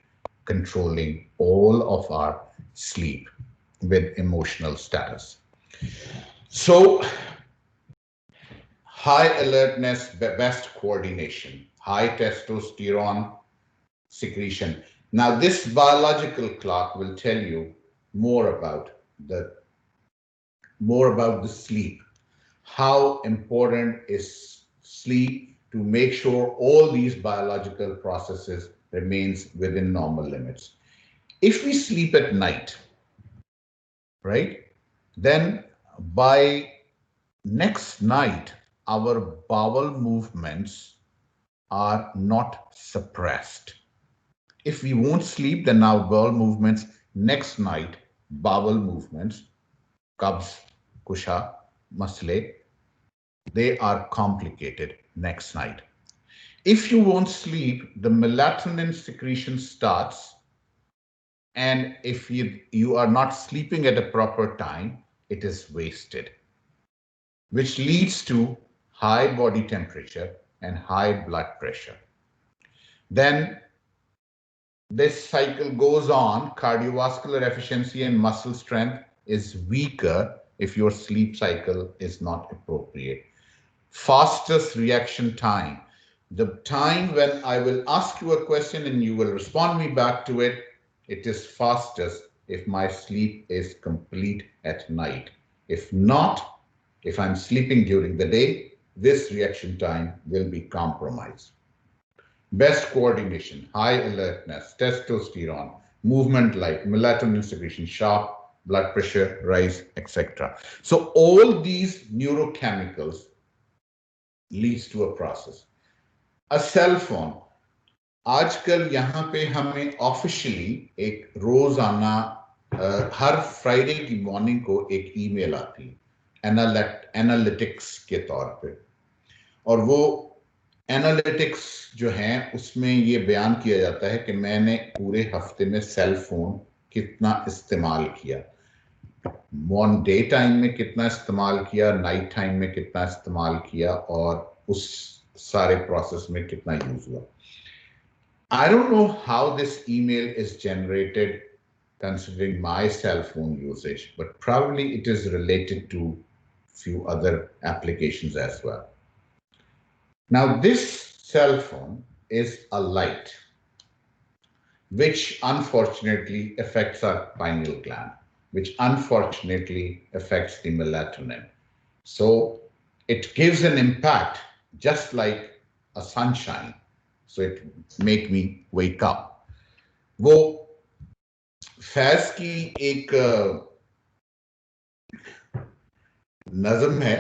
controlling all of our sleep with emotional status. So high alertness, best coordination, high testosterone secretion. Now, this biological clock will tell you more about the sleep. How important is sleep to make sure all these biological processes remains within normal limits. If we sleep at night, right, then by next night, our bowel movements are not suppressed. If we won't sleep, then our bowel movements next night, bowel movements, kabz, kusha, masle, they are complicated next night. If you won't sleep, the melatonin secretion starts, and if you are not sleeping at a proper time, it is wasted, which leads to high body temperature and high blood pressure. Then this cycle goes on. Cardiovascular efficiency and muscle strength is weaker if your sleep cycle is not appropriate. Fastest reaction time, the time when I will ask you a question and you will respond me back to it, it is fastest if my sleep is complete at night. If not, if I'm sleeping during the day, this reaction time will be compromised. Best coordination, high alertness, testosterone, movement light, melatonin secretion, sharp blood pressure rise, etc. So all these neurochemicals leads to a process. A cell phone, आजकल यहाँ पे हमें officially एक रोजाना हर Friday की morning को एक email आती है एनालिटिक्स के तौर पे, और वो एनालिटिक्स जो है उसमें ये बयान किया जाता है कि मैंने पूरे हफ्ते में सेल फोन कितना इस्तेमाल किया, ऑन डे टाइम में कितना इस्तेमाल किया, नाइट टाइम में कितना इस्तेमाल किया, और उस सारे प्रोसेस में कितना यूज हुआ. I don't know how this email is generated considering my cell phone usage, but probably it is related to few other applications as well. Now, this cell phone is a light, which unfortunately affects our pineal gland, which unfortunately affects the melatonin. So it gives an impact just like a sunshine. So it make me wake up. वो फैज की एक नज़म है,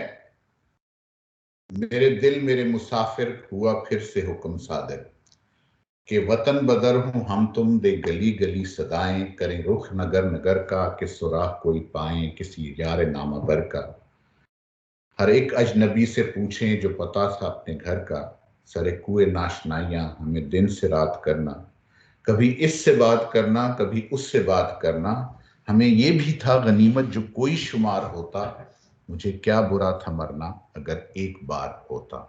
मेरे दिल मेरे मुसाफिर हुआ फिर से हुक्म सादर, के वतन बदर हूं हम तुम दे गली गली सदाएं, करें रुख नगर नगर का कि सुराख कोई पाएं किसी यार नामाबर का, हर एक अजनबी से पूछें जो पता था अपने घर का, सरे कुए नाशनाइयां हमें दिन से रात करना, कभी इससे बात करना कभी उससे बात करना, हमें ये भी था गनीमत जो कोई शुमार होता, मुझे क्या बुरा था मरना अगर एक बार होता.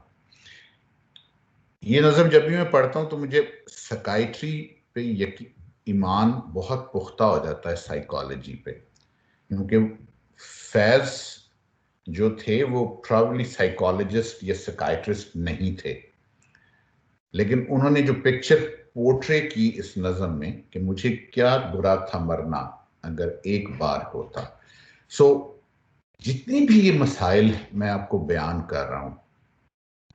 ये नज़म जब भी मैं पढ़ता हूँ तो मुझे साइकाइट्री पे ईमान बहुत पुख्ता हो जाता है, साइकोलॉजी पे, क्योंकि फैज जो थे वो प्रॉब्ली साइकोलॉजिस्ट या साइकाइट्रिस्ट नहीं थे, लेकिन उन्होंने जो पिक्चर पोर्ट्रे की इस नज़म में कि मुझे क्या बुरा था मरना अगर एक बार होता. सो जितनी भी ये मसाइल मैं आपको बयान कर रहा हूँ,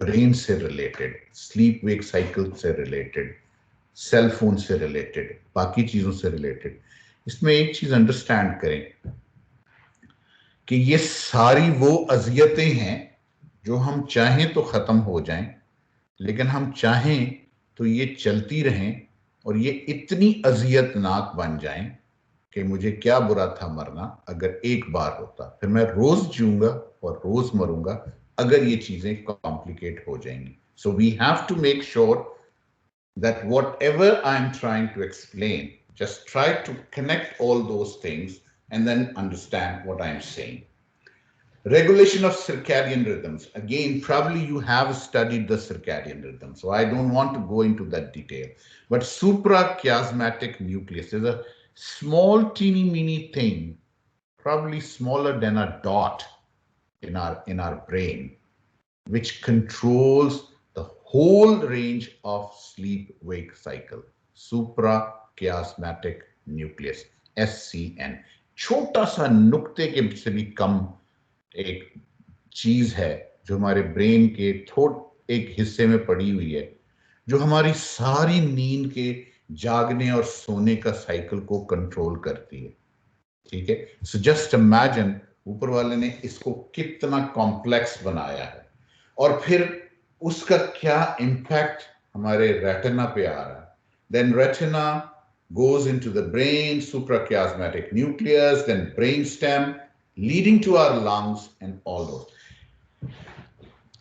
ब्रेन से रिलेटेड, स्लीप वेक साइकिल से रिलेटेड, सेल फोन से रिलेटेड, बाकी चीज़ों से रिलेटेड, इसमें एक चीज़ अंडरस्टैंड करें कि ये सारी वो अजियतें हैं जो हम चाहें तो ख़त्म हो जाएं, लेकिन हम चाहें तो ये चलती रहें और ये इतनी अजियतनाक बन जाएं कि मुझे क्या बुरा था मरना अगर एक बार होता, फिर मैं रोज़ जीऊँगा और रोज़ मरूंगा अगर ये चीज़ें कॉम्प्लिकेट हो जाएंगी. So we have to make sure that whatever I'm trying to explain, Just try to connect all those things and then understand what I'm saying. Regulation of circadian rhythms. Again, probably you have studied the circadian rhythm, so I don't want to go into that detail. But suprachiasmatic nucleus is a small, teeny, meeny thing, probably smaller than a dot in our brain, which controls the whole range of sleep-wake cycle. Suprachiasmatic nucleus, SCN. छोटा सा नुक्ते के से भी कम एक चीज है जो हमारे ब्रेन के एक हिस्से में पड़ी हुई है, जो हमारी सारी नींद के जागने और सोने का साइकिल को कंट्रोल करती है। ठीक है, सो जस्ट इमेजिन ऊपर वाले ने इसको कितना कॉम्प्लेक्स बनाया है और फिर उसका क्या इम्पैक्ट हमारे रेटिना पे आ रहा है। Then retina goes into the brain, suprachiasmatic nucleus, then brainstem, leading to our lungs and all those.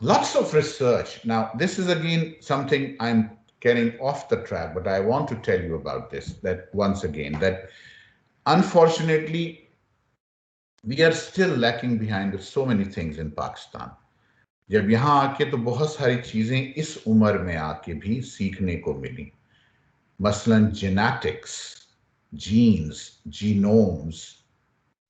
Lots of research. Now, this is again something I'm getting off the track, but I want to tell you about this, that once again, that unfortunately, we are still lacking behind with so many things in Pakistan. जब यहाँ आके तो बहुत सारी चीजें इस उम्र में आके भी सीखने को मिली, मसलन genetics, genes, genomes,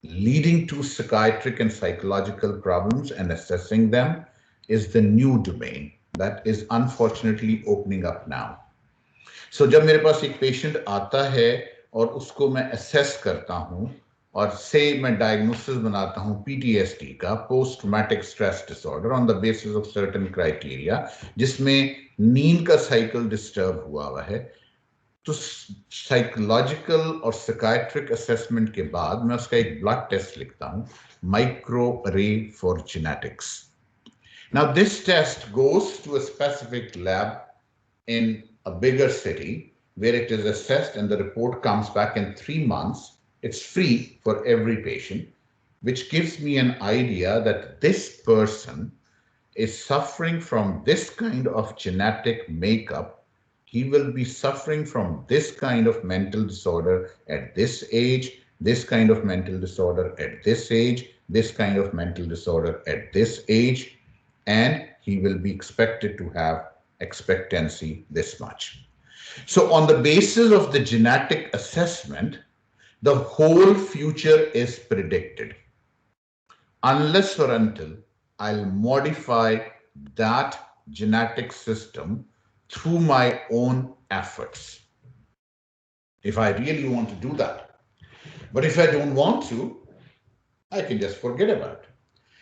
leading to psychiatric and psychological problems and assessing them is the new domain that is unfortunately opening up now. So जब मेरे पास एक पेशेंट आता है और उसको मैं assess करता हूँ और से मैं डायग्नोसिस बनाता हूँ PTSD का, post traumatic stress disorder, on the basis of certain criteria, जिसमें नींद का साइकिल डिस्टर्ब हुआ है, तो साइकोलॉजिकल और साइकियाट्रिक असेसमेंट के बाद मैं उसका एक ब्लड टेस्ट लिखता हूं, microarray for genetics. Now this test goes to a specific lab in a bigger city where it is assessed and the report comes back in 3 months. It's free for every patient, which gives me an idea that this person is suffering from this kind of genetic makeup. He will be suffering from this kind of mental disorder at this age, this kind of mental disorder at this age, this kind of mental disorder at this age, and he will be expected to have expectancy this much. So on the basis of the genetic assessment, the whole future is predicted, unless or until I'll modify that genetic system through my own efforts, if I really want to do that. But if I don't want to, I can just forget about it.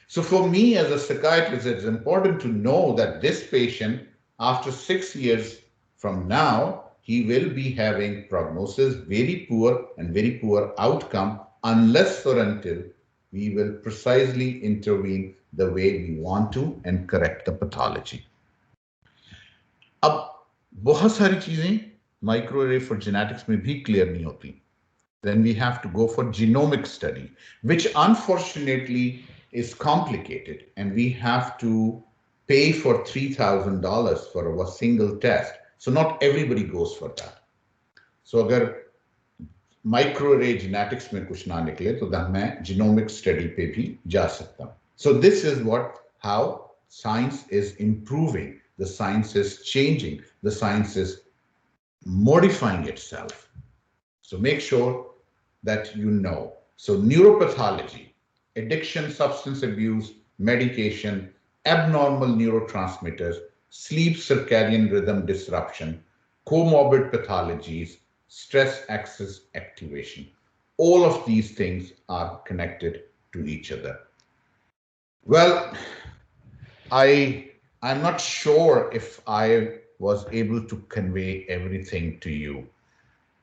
So for me as a psychiatrist, it's important to know that this patient, after 6 years from now, he will be having prognosis very poor and very poor outcome, unless or until we will precisely intervene the way we want to and correct the pathology. अब बहुत सारी चीजें microarray for genetics में भी clear नहीं होती. Then we have to go for genomic study, which unfortunately is complicated, and we have to pay for $3,000 for a single test. So not everybody goes for that. So अगर microarray genetics में कुछ ना निकले तो मैं genomic study पे भी जा सकता हूँ. So this is how science is improving. The science is changing. The science is modifying itself. So make sure that you know. So neuropathology, addiction, substance abuse, medication, abnormal neurotransmitters, sleep circadian rhythm disruption, comorbid pathologies, stress axis activation. All of these things are connected to each other. Well, I'm not sure if I was able to convey everything to you,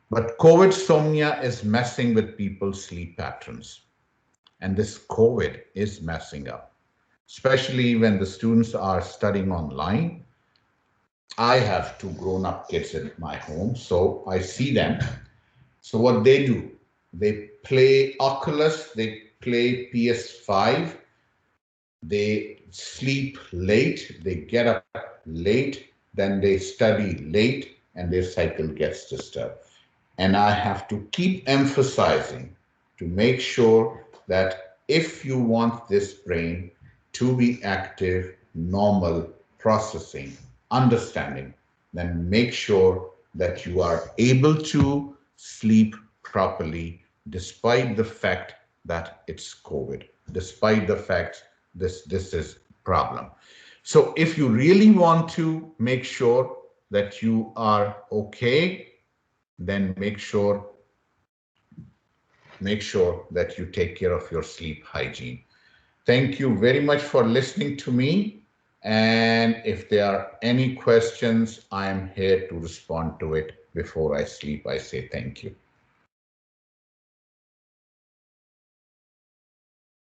but COVID-somnia is messing with people's sleep patterns. And this COVID is messing up, especially when the students are studying online. I have 2 grown-up kids in my home, so I see them. So what they do, they play Oculus, they play PS5, they sleep late, they get up late, then they study late, and their cycle gets disturbed. And I have to keep emphasizing to make sure that if you want this brain to be active, normal, processing, understanding, then make sure that you are able to sleep properly despite the fact that it's COVID, despite the fact this is problem. So if you really want to make sure that you are okay, then make sure that you take care of your sleep hygiene. Thank you very much for listening to me. And if there are any questions, I am here to respond to it. Before I sleep, I say thank you.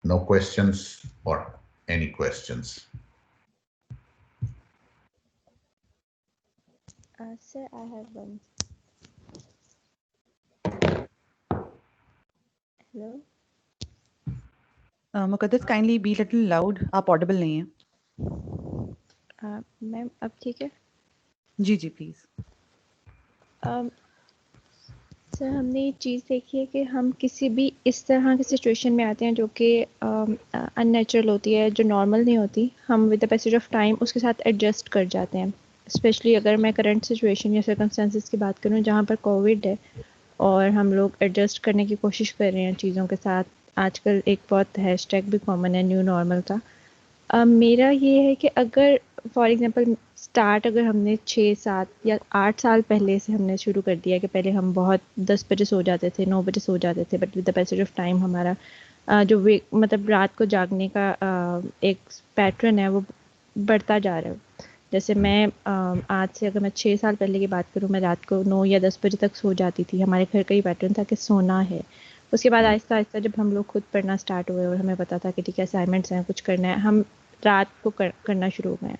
No questions or any questions? Sir, I have one. Hello? मुकद्दस, kindly be little loud. आप audible नहीं हैं. Ma'am अब ठीक है? जी जी please. Sir हमने ये चीज़ देखी है कि हम किसी भी इस तरह की सिचुएशन में आते हैं जो कि अननेचुरल होती है, जो नॉर्मल नहीं होती, हम with the passage of time उसके साथ एडजस्ट कर जाते हैं. स्पेशली अगर मैं करंट सिचुएशन या सर्कमस्टेंसेस की बात करूं जहां पर कोविड है और हम लोग एडजस्ट करने की कोशिश कर रहे हैं चीज़ों के साथ. आजकल एक बहुत हैशटैग भी कॉमन है, न्यू नॉर्मल का. मेरा ये है कि अगर फॉर एग्जांपल स्टार्ट अगर हमने 6-7 या 8 साल पहले से हमने शुरू कर दिया कि पहले हम बहुत 10 बजे सो जाते थे, 9 बजे सो जाते थे, but with the passage of time हमारा जो मतलब रात को जागने का एक पैटर्न है वो बढ़ता जा रहा है. जैसे मैं आज से अगर मैं 6 साल पहले की बात करूँ, मैं रात को 9 या 10 बजे तक सो जाती थी. हमारे घर का ही पैटर्न था कि सोना है. उसके बाद आहिस्ता आहिस्ता जब हम लोग खुद पढ़ना स्टार्ट हुए और हमें पता था कि ठीक है असाइनमेंट्स हैं, कुछ करना है, हम रात को करना शुरू हो गए.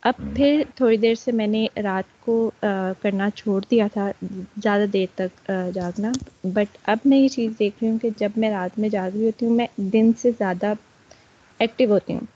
अब फिर थोड़ी देर से मैंने रात को करना छोड़ दिया था, ज़्यादा देर तक जागना. बट अब मैं ये चीज़ देख रही हूँ कि जब मैं रात में जाग रही होती हूँ मैं दिन से ज़्यादा एक्टिव होती हूँ.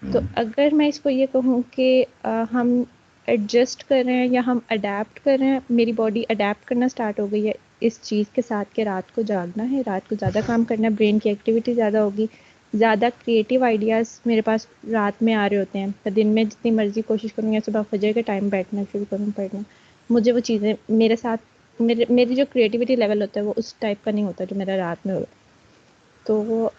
तो अगर मैं इसको ये कहूँ कि हम एडजस्ट कर रहे हैं या हम अडेप्ट कर रहे हैं, मेरी बॉडी अडेप्ट करना स्टार्ट हो गई है इस चीज़ के साथ कि रात को जागना है, रात को ज़्यादा काम करना है, ब्रेन की एक्टिविटी ज़्यादा होगी, ज़्यादा क्रिएटिव आइडियाज़ मेरे पास रात में आ रहे होते हैं. तो दिन में जितनी मर्जी कोशिश करूँ या सुबह फजर के टाइम बैठना शुरू करूँ पढ़ना, मुझे वो चीज़ें मेरे साथ मेरी जो क्रिएटिविटी लेवल होता है वो उस टाइप का नहीं होता जो मेरा रात में होता. तो वो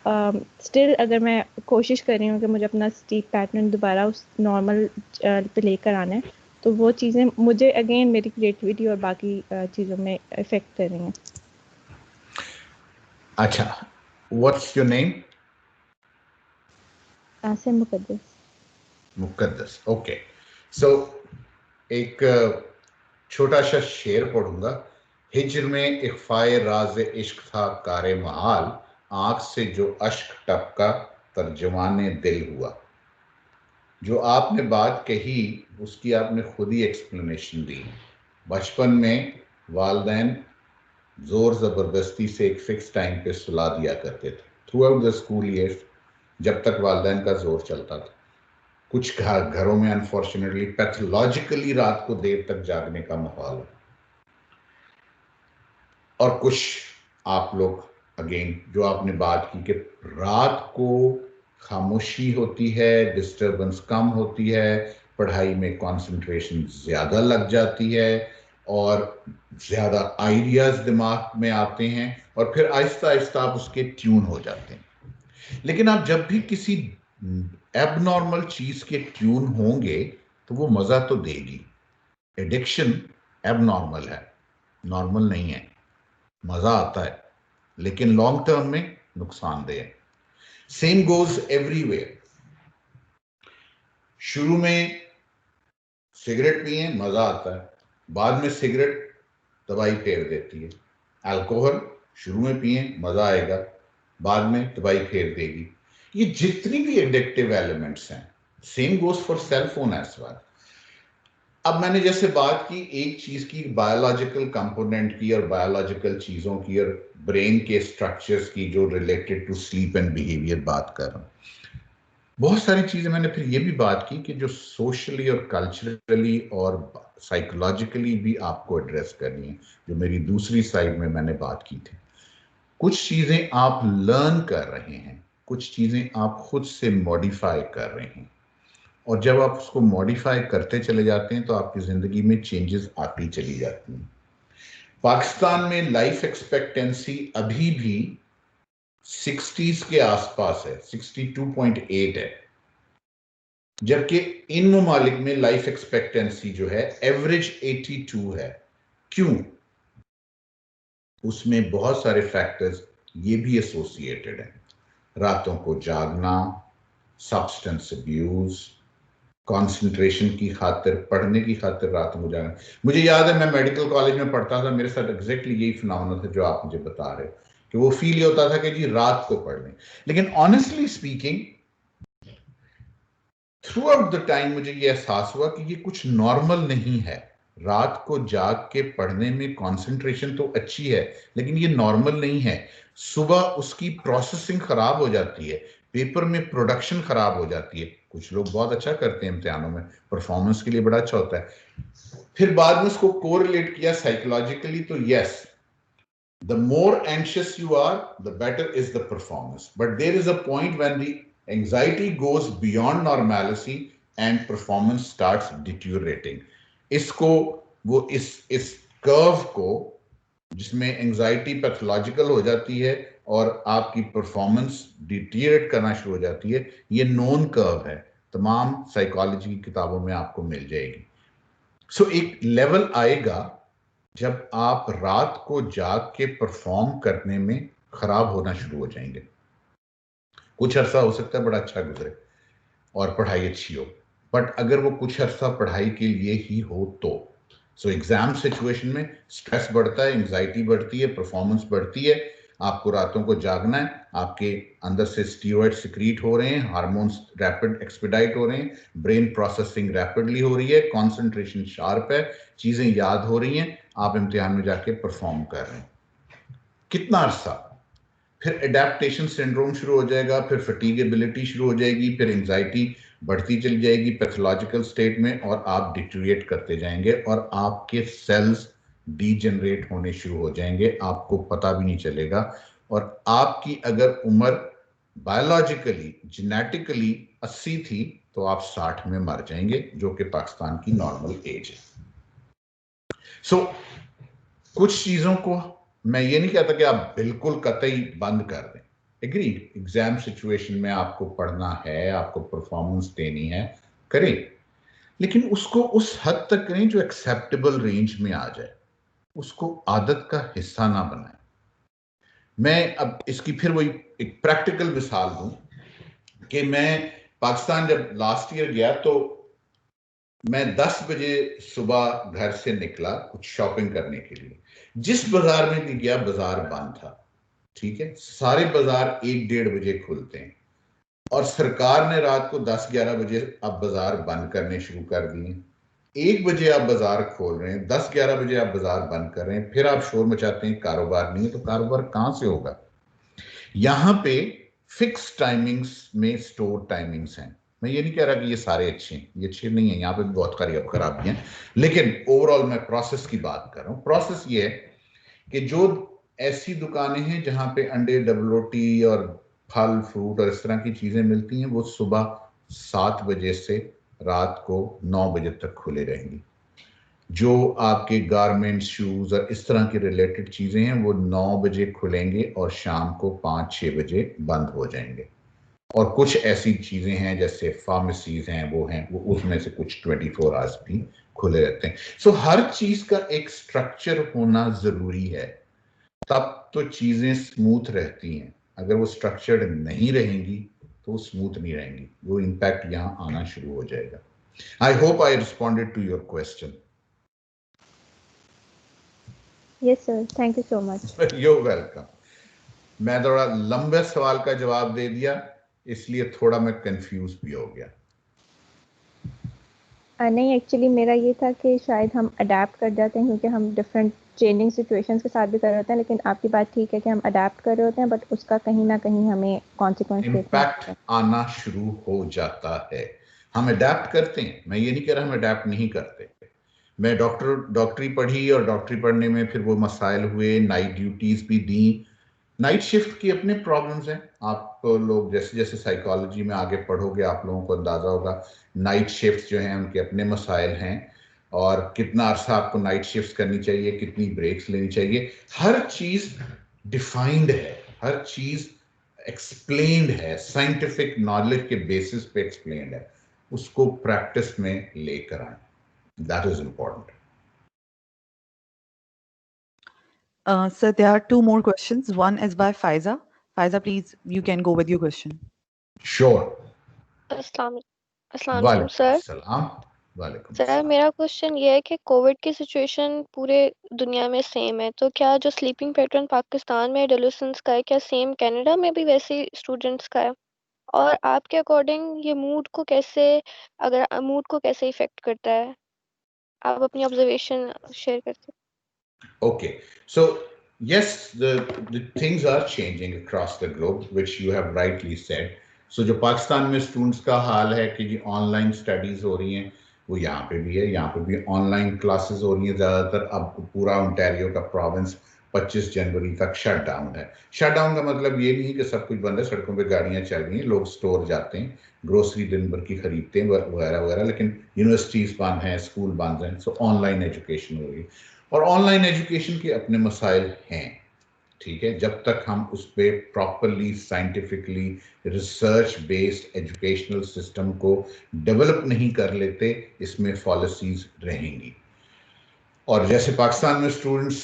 स्टिल अगर मैं कोशिश कर रही हूँ कि मुझे अपना स्लीप पैटर्न दोबारा उस नॉर्मल पे लेकर आना है, तो वो चीज़ें मुझे अगेन मेरी क्रिएटिविटी और बाकी चीज़ों में इफेक्ट कर रही हैं. अच्छा, व्हाट्स योर नेम? से मुकद्दस. मुकद्दस. ओके. सो एक छोटा सा शेर पढ़ूंगा. हिज्र में एक फायर राज इश्क था कारे महाल, आंख से जो अश्क टपका तर्जमाने दिल हुआ. जो आपने बात कही उसकी आपने खुद ही एक्सप्लेनेशन दी. बचपन में वालिदैन जोर जबरदस्ती से एक फिक्स टाइम पे सुला दिया करते थे through out the school years, जब तक वालिदैन का जोर चलता था. कुछ घरों में अनफॉर्चुनेटली पैथोलॉजिकली रात को देर तक जागने का माहौल है. और कुछ आप लोग अगेन जो आपने बात की कि रात को खामोशी होती है, डिस्टरबेंस कम होती है, पढ़ाई में कंसंट्रेशन ज्यादा लग जाती है और ज्यादा आइडियाज दिमाग में आते हैं और फिर आहिस्ता आहिस्ता आप उसके ट्यून हो जाते हैं. लेकिन आप जब भी किसी एबनॉर्मल चीज के ट्यून होंगे तो वो मजा तो देगी. एडिक्शन एबनॉर्मल है, नॉर्मल नहीं है. मजा आता है लेकिन लॉन्ग टर्म में नुकसानदेह है. Same goes everywhere. शुरू में सिगरेट पिए मजा आता है, बाद में सिगरेट दवाई फेर देती है. अल्कोहल शुरू में पिए मजा आएगा, बाद में दवाई फेर देगी. ये जितनी भी एडिक्टिव एलिमेंट्स हैं, same goes for cell phone as well. अब मैंने जैसे बात की एक चीज की, बायोलॉजिकल कंपोनेंट की और बायोलॉजिकल चीजों की और ब्रेन के स्ट्रक्चर्स की जो related to sleep and behaviour बात कर रहा हूं. बहुत सारी चीजें मैंने फिर ये भी बात की कि जो सोशली और कल्चरली और साइकोलॉजिकली भी आपको एड्रेस करनी है, जो मेरी दूसरी साइड में मैंने बात की थी। कुछ चीजें आप लर्न कर रहे हैं, कुछ चीजें आप खुद से मॉडिफाई कर रहे हैं, और जब आप उसको मॉडिफाई करते चले जाते हैं तो आपकी जिंदगी में चेंजेस आती चली जाती हैं। पाकिस्तान में लाइफ एक्सपेक्टेंसी अभी भी 60s के आसपास है, 62.8 है, जबकि इन ममालिक में लाइफ एक्सपेक्टेंसी जो है एवरेज 82 है। क्यों? उसमें बहुत सारे फैक्टर्स ये भी एसोसिएटेड हैं। रातों को जागना, सब्सटेंस अब्यूज, कंसंट्रेशन की खातिर, पढ़ने की खातिर रात को जागना। मुझे याद है मैं मेडिकल कॉलेज में पढ़ता था, मेरे साथ एग्जैक्टली यही फिनोमेना था जो आप मुझे बता रहे हो, कि वो फील ये होता था कि जी रात को पढ़ लें। लेकिन honestly speaking through out the time मुझे ये एहसास हुआ कि ये कुछ नॉर्मल नहीं है। रात को जाग के पढ़ने में कंसंट्रेशन तो अच्छी है, लेकिन ये नॉर्मल नहीं है। सुबह उसकी प्रोसेसिंग खराब हो जाती है, पेपर में प्रोडक्शन खराब हो जाती है। कुछ लोग बहुत अच्छा करते हैं इम्तिहानों में, परफॉर्मेंस के लिए बड़ा अच्छा होता है। फिर बाद में उसको कोरिलेट किया साइकोलॉजिकली, तो yes, the more anxious you are, the better is the performance. But there is a point when the anxiety goes beyond normalcy and performance starts deteriorating. इसको वो इस कर्व को, जिसमें एंजाइटी पैथोलॉजिकल हो जाती है और आपकी परफॉर्मेंस डिटीरियरेट करना शुरू हो जाती है, ये नोन कर्व है, तमाम साइकोलॉजी की किताबों में आपको मिल जाएगी। सो एक लेवल आएगा जब आप रात को जाग के परफॉर्म करने में खराब होना शुरू हो जाएंगे। कुछ अरसा हो सकता है बड़ा अच्छा गुजरे और पढ़ाई अच्छी हो, बट अगर वो कुछ अरसा पढ़ाई के लिए ही हो तो सो एग्जाम सिचुएशन में स्ट्रेस बढ़ता है, एंजाइटी बढ़ती है, परफॉर्मेंस बढ़ती है, आपको रातों को जागना है, आपके अंदर से स्टीरॉयड सिक्रीट हो रहे हैं, हार्मोन्स रैपिड एक्सपेडाइट हो रहे हैं, ब्रेन प्रोसेसिंग रैपिडली हो रही है, कंसंट्रेशन शार्प है, चीजें याद हो रही हैं, आप इम्तिहान में जाके परफॉर्म कर रहे हैं। कितना अरसा? फिर एडेप्टेशन सिंड्रोम शुरू हो जाएगा, फिर फटीगेबिलिटी शुरू हो जाएगी, फिर एंजाइटी बढ़ती चली जाएगी पैथोलॉजिकल स्टेट में, और आप डिटीरिएट करते जाएंगे और आपके सेल्स डीजनरेट होने शुरू हो जाएंगे, आपको पता भी नहीं चलेगा। और आपकी अगर उम्र बायोलॉजिकली जेनेटिकली 80 थी तो आप 60 में मर जाएंगे, जो कि पाकिस्तान की नॉर्मल एज है। सो कुछ चीजों को मैं ये नहीं कहता कि आप बिल्कुल कतई बंद कर दें। एग्रीड, एग्जाम सिचुएशन में आपको पढ़ना है, आपको परफॉर्मेंस देनी है, करें, लेकिन उसको उस हद तक करें जो एक्सेप्टेबल रेंज में आ जाए, उसको आदत का हिस्सा ना बनाएं। मैं अब इसकी फिर वही एक प्रैक्टिकल मिसाल दूं कि मैं पाकिस्तान जब लास्ट ईयर गया तो मैं 10 बजे सुबह घर से निकला कुछ शॉपिंग करने के लिए। जिस बाजार में भी गया बाजार बंद था, ठीक है, सारे बाजार 1-1:30 बजे खुलते हैं, और सरकार ने रात को 10-11 बजे अब बाजार बंद करने शुरू कर दिए। 1 बजे आप बाजार खोल रहे हैं, 10-11 बजे आप बाजार बंद कर रहे हैं, फिर आप शोर मचाते हैं कारोबार नहीं है, तो कारोबार कहां से होगा? यहां पे फिक्स टाइमिंग्स में स्टोर टाइमिंग्स हैं। मैं ये नहीं कह रहा कि ये सारे अच्छे हैं, ये अच्छे नहीं है, यहाँ पे भी बहुत खराब हैं, लेकिन ओवरऑल मैं प्रोसेस की बात कर रहा हूँ। प्रोसेस ये है कि जो ऐसी दुकानें हैं जहां पे अंडे, डबल रोटी और फल फ्रूट और इस तरह की चीजें मिलती हैं, वो सुबह 7 बजे से रात को 9 बजे तक खुले रहेंगी। जो आपके गारमेंट्स, शूज और इस तरह की रिलेटेड चीजें हैं वो 9 बजे खुलेंगे और शाम को 5-6 बजे बंद हो जाएंगे। और कुछ ऐसी चीजें हैं जैसे फार्मेसीज हैं, वो उसमें से कुछ 24 आवर्स भी खुले रहते हैं। सो हर चीज का एक स्ट्रक्चर होना जरूरी है, तब तो चीजें स्मूथ रहती हैं। अगर वो स्ट्रक्चर्ड नहीं रहेंगी तो स्मूथ नहीं रहेंगी, वो इम्पैक्ट यहाँ आना शुरू हो जाएगा। I hope I responded to your question. Yes sir, thank you so much. You welcome. मैं थोड़ा लंबे सवाल का जवाब दे दिया, इसलिए थोड़ा मैं कंफ्यूज भी हो गया। नहीं, एक्चुअली मेरा ये था कि शायद हम अडेप्ट कर जाते हैं क्योंकि हम डिफरेंट चेंजिंग सिचुएशंस के साथ भी कर रहे होते हैं, लेकिन आपकी बात ठीक है कि हम अडेप्ट कर रहे होते हैं, बट उसका कहीं ना कहीं हमें कॉन्सिक्वेंस इम्पैक्ट आना शुरू हो जाता है। हम अडेप्ट करते हैं, मैं ये नहीं कह रहा हम अडेप्ट नहीं करते। मैं डॉक्टरी पढ़ी और डॉक्टरी पढ़ने में फिर वो मसाइल हुए, नाइट ड्यूटीज भी दी। नाइट शिफ्ट की अपने प्रॉब्लम्स हैं। आप लोग जैसे जैसे साइकोलॉजी में आगे पढ़ोगे आप लोगों को अंदाजा होगा, नाइट शिफ्ट जो हैं उनके अपने मसाइल हैं, और कितना अरसा आपको नाइट शिफ्ट करनी चाहिए, कितनी ब्रेक्स लेनी चाहिए, हर चीज डिफाइंड है, हर चीज एक्सप्लेन्ड है, साइंटिफिक नॉलेज के बेसिस पे एक्सप्लेन्ड है। उसको प्रैक्टिस में लेकर आए, that is important. Sir, there are two more questions. One is by Faiza. Faiza, please, you can go with your question. Sure. अस्सलाम वालेकुम सर। वालेकुम सर सलाम। मेरा क्वेश्चन ये है कि कोविड की सिचुएशन पूरे दुनिया में सेम है, तो क्या जो स्लीपिंग पैटर्न पाकिस्तान में एडोलेसेंट्स का है, क्या सेम कनाडा में भी वैसे स्टूडेंट्स का है? और आपके अकॉर्डिंग ये मूड को कैसे इफेक्ट करता है? आप अपनी ऑब्जर्वेशन शेयर करते हैं? Okay, so yes, the things are changing across the globe, which you have rightly said. So जो पाकिस्तान में स्टूडेंट्स का हाल है कि जी ऑनलाइन स्टडीज हो रही हैं, वो यहाँ पे भी है। यहाँ पे भी ऑनलाइन क्लासेस हो रही हैं ज़्यादातर। अब पूरा ओंटारियो का प्रोविंस 25 जनवरी तक शट डाउन है। शट डाउन का मतलब ये नहीं कि सब कुछ बंद है, सड़कों पे गाड़ियाँ चल रही हैं, लोग स्टोर जाते हैं, ग्रोसरी दिन भर की खरीदते हैं वगैरह वगैरह, लेकिन यूनिवर्सिटीज़ बंद हैं, स्कूल बंद हैं। सो ऑनलाइन एजुकेशन हो रही है, और ऑनलाइन एजुकेशन के अपने मसाइल हैं, ठीक है। जब तक हम उस पर properly scientifically research based educational system को डेवलप नहीं कर लेते, इसमें पॉलिसीज रहेंगी। और जैसे पाकिस्तान में स्टूडेंट्स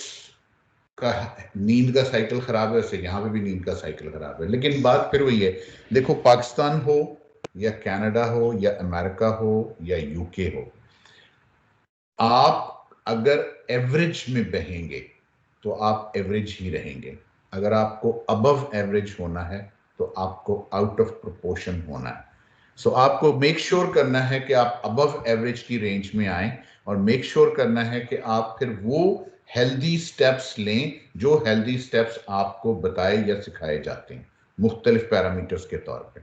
का नींद का साइकिल खराब है, वैसे यहाँ पे भी नींद का साइकिल खराब है। लेकिन बात फिर वही है, देखो पाकिस्तान हो या कनाडा हो या अमेरिका हो या यूके हो, आप अगर एवरेज में बहेंगे तो आप एवरेज ही रहेंगे। अगर आपको अबव एवरेज होना है तो आपको आउट ऑफ प्रोपोर्शन होना है। सो आपको मेक श्योर करना है कि आप अबव एवरेज की रेंज में आए, और मेक श्योर करना है कि आप फिर वो हेल्दी स्टेप्स लें जो हेल्दी स्टेप्स आपको बताए या सिखाए जाते हैं मुख्तलिफ पैरामीटर्स के तौर पे।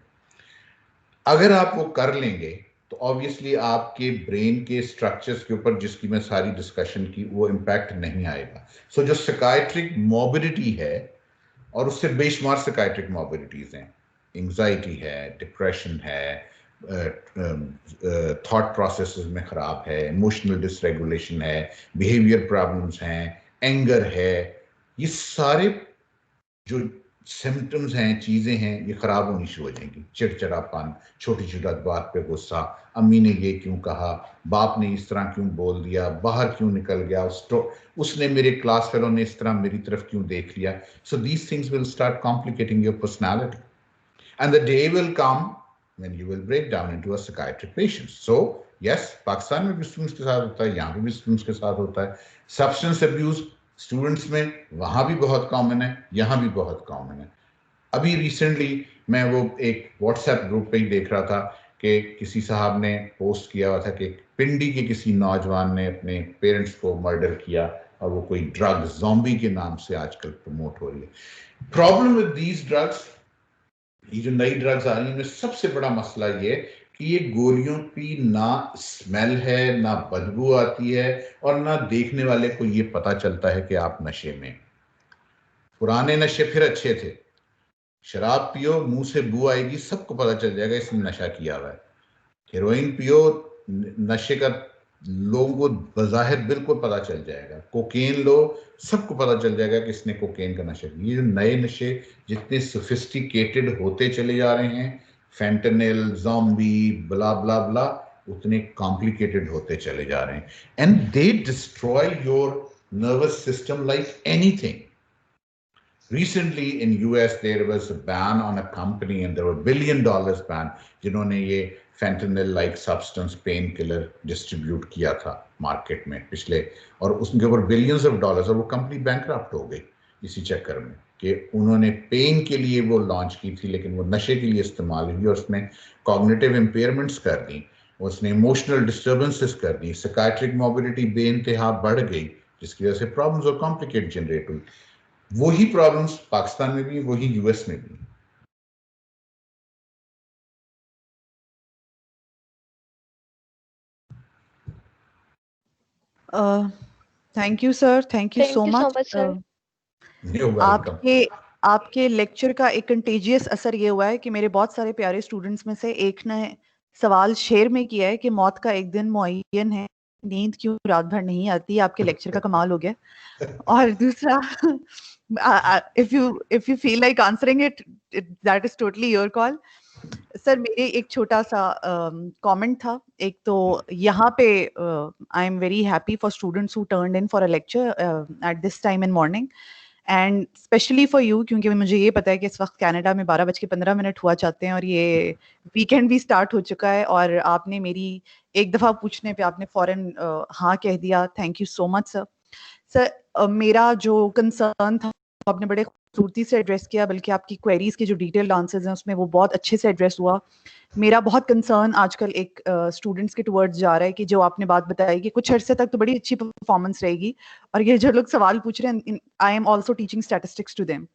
अगर आप वो कर लेंगे तो ऑब्वियसली आपके ब्रेन के स्ट्रक्चर्स के ऊपर, जिसकी मैं सारी डिस्कशन की, वो इम्पैक्ट नहीं आएगा। सो जो साइकाइट्रिक मॉर्बिडिटी है, और उससे बेशुमार साइकाइट्रिक मॉर्बिडिटीज हैं, एंजाइटी है, डिप्रेशन है, थॉट प्रोसेसेस में खराब है, इमोशनल डिसरेगुलेशन है, बिहेवियर प्रॉब्लम्स हैं, एंगर है, ये सारे जो सिम्टम्स हैं, चीजें हैं, ये खराब होनी शुरू हो जाएंगी। चिड़चिड़ापन, छोटी छोटी बात पे गुस्सा, अम्मी ने ये क्यों कहा, बाप ने इस तरह क्यों बोल दिया, बाहर क्यों निकल गया, उसने मेरे क्लास फेलो ने इस तरह मेरी तरफ क्यों देख लिया। So these things will start complicating your personality, and the day will come when you will break down into a psychiatric patient. So yes, Pakistan में भी स्टूडेंट्स के साथ होता है, यहाँ पे भी स्टूडेंट्स के साथ होता है। सब्सटेंस अब्यूज स्टूडेंट्स में वहाँ भी बहुत कॉमन है, यहाँ भी बहुत कॉमन है। अभी रिसेंटली मैं वो एक व्हाट्सएप ग्रुप पे ही देख रहा था कि किसी साहब ने पोस्ट किया हुआ था कि पिंडी के किसी नौजवान ने अपने पेरेंट्स को मर्डर किया, और वो कोई ड्रग ज़ॉम्बी के नाम से आजकल प्रमोट हो रही है। प्रॉब्लम विद दीज ड्रग्स, ये जो नई ड्रग्स आ रही है, इनमें सबसे बड़ा मसला ये कि ये गोलियों की ना स्मेल है, ना बदबू आती है, और ना देखने वाले को ये पता चलता है कि आप नशे में। पुराने नशे फिर अच्छे थे, शराब पियो, मुंह से बू आएगी, सबको पता चल जाएगा इसने नशा किया हुआ है। हेरोइन पियो, नशे का लोगों को बज़ाहिर बिल्कुल पता चल जाएगा। कोकेन लो, सबको पता चल जाएगा कि इसने कोकेन का नशा किया। ये जो नए नशे जितने सोफिस्टिकेटेड होते चले जा रहे हैं, फेंटनिल, ज़ॉम्बी, ब्ला ब्ला ब्ला, उतने कॉम्प्लिकेटेड होते चले जा रहे हैं, and they destroy your nervous system like anything. Recently in US there was a ban on a company, and there were $1 billion ban, जिन्होंने ये fentanyl like substance pain killer distribute किया था मार्केट में पिछले, और उसके ऊपर बिलियंस ऑफ डॉलर्स, और वो कंपनी बैंकरप्ट हो गई इसी चक्कर में कि उन्होंने पेन के लिए वो लॉन्च की थी, लेकिन वो नशे के लिए इस्तेमाल हुई, और उसने कॉग्निटिव इम्पेयरमेंट्स कर दी, उसने इमोशनल डिस्टर्बेंसेस कर दी, साइकाइट्रिक मॉबिलिटी बेइंतहा बढ़ गई, जिसकी वजह से प्रॉब्लम्स और कॉम्प्लिकेट जनरेट हुई। वही प्रॉब्लम्स पाकिस्तान में भी, वही यूएस में भी। Thank you sir, thank you Thank so you so much. much, sir. You're welcome. आपके लेक्चर का एक कंटेजियस असर ये हुआ है कि मेरे बहुत सारे प्यारे स्टूडेंट्स में से एक ने सवाल शेयर में किया है कि मौत का एक दिन मुअय्यन है, नींद क्यों रात भर नहीं आती। आपके लेक्चर का कमाल हो गया। और दूसरा, if you feel like answering it, that is totally your call. Sir मेरे एक छोटा सा कमेंट था। एक तो यहाँ पे I am very happy for students who turned in for a lecture at this time in morning, and specially for you, क्योंकि मुझे ये पता है कि इस वक्त कनाडा में 12:15 हुआ चाहते हैं और ये वीकेंड भी स्टार्ट हो चुका है, और आपने मेरी एक दफ़ा पूछने पे आपने फ़ौरन हाँ कह दिया। Thank you so much sir. Sir मेरा जो कंसर्न था आपने बड़े खूबसूरती से एड्रेस किया, बल्कि आपकी क्वेरीज के जो डिटेल्ड आंसर्स हैं उसमें वो बहुत अच्छे से एड्रेस हुआ। मेरा बहुत कंसर्न आजकल एक स्टूडेंट्स के टुवर्ड्स जा रहा है कि जो आपने बात बताई कि कुछ अरसे तक तो बड़ी अच्छी परफॉर्मेंस रहेगी, और ये जो लोग सवाल पूछ रहे हैं, I am also teaching statistics to them,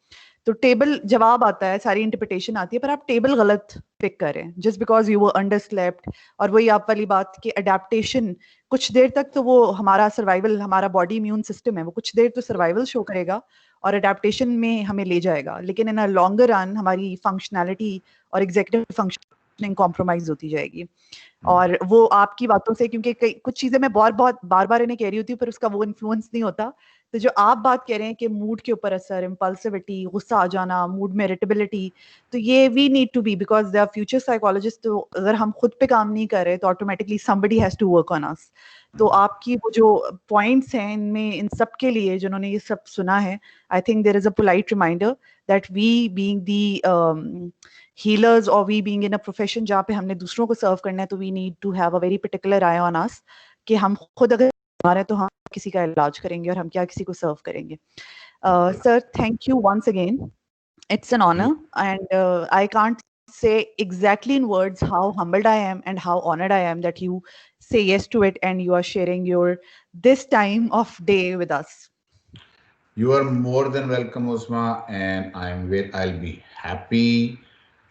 तो टेबल जवाब आता है, सारी इंटरप्रिटेशन आती है, पर आप टेबल गलत पिक करें just because you were underslept. और वही आप वाली बात कि अडेप्टेशन कुछ देर तक तो वो हमारा सर्वाइवल, हमारा बॉडी इम्यून सिस्टम है, वो कुछ देर तो सर्वाइवल शो करेगा और अडेप्टेशन में हमें ले जाएगा, लेकिन इन अ लॉन्गर रन हमारी फंक्शनैलिटी और एग्जीक्यूटिव फंक्शनिंग कॉम्प्रोमाइज होती जाएगी। और वो आपकी बातों से, क्योंकि कुछ चीजें मैं बार बार इन्हें कह रही होती हूँ पर उसका वो इन्फ्लुएंस नहीं होता, तो जो आप बात कह रहे हैं कि मूड के ऊपर असर, इम्पल्सिविटी, गुस्सा आ जाना, मूड में इरिटेबिलिटी, तो ये we need to be, because they are future psychologist, तो अगर हम खुद पे काम नहीं कर रहे तो automatically somebody has to work on us. तो आपकी वो जो पॉइंट्स हैं इनमें, इन सब के लिए जिन्होंने ये सब सुना है, I think there is a polite reminder that we being the healers और we being in a profession जहाँ पे हमने दूसरों को सर्व करना है, तो we need to have a very particular eye on us कि हम खुद अगर बीमार हैं तो हम किसी का इलाज करेंगे और हम क्या किसी को सर्व करेंगे। Sir thank you once again, it's an honor, and I can't say exactly in words how humbled I am and how honored I am that you say yes to it and you are sharing your this time of day with us. You are more than welcome, Uzma, and I'll be happy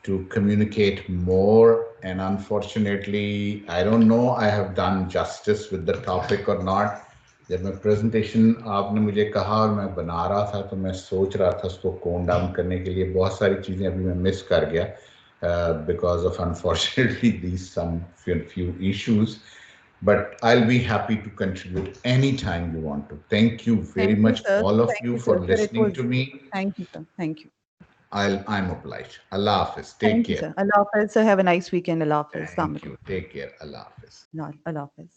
to communicate more. And unfortunately, I don't know I have done justice with the topic or not. जब मैं presentation आपने मुझे कहा और मैं बना रहा था तो मैं सोच रहा था उसको कोन डाउन करने के लिए, बहुत सारी चीज़ें अभी मैं मिस कर गया because of unfortunately these some few issues, but I'll be happy to contribute anytime you want to. Thank you very Thank you, much, sir. all of Thank you, you, for sir. Sir, it listening was. to me. Thank you, sir. Thank you. I'm obliged. Allah Hafiz. Take Thank you, care. sir. Allah Hafiz, sir. Have a nice weekend. Allah Hafiz. Thank you. Take care. Allah Hafiz. Allah Hafiz.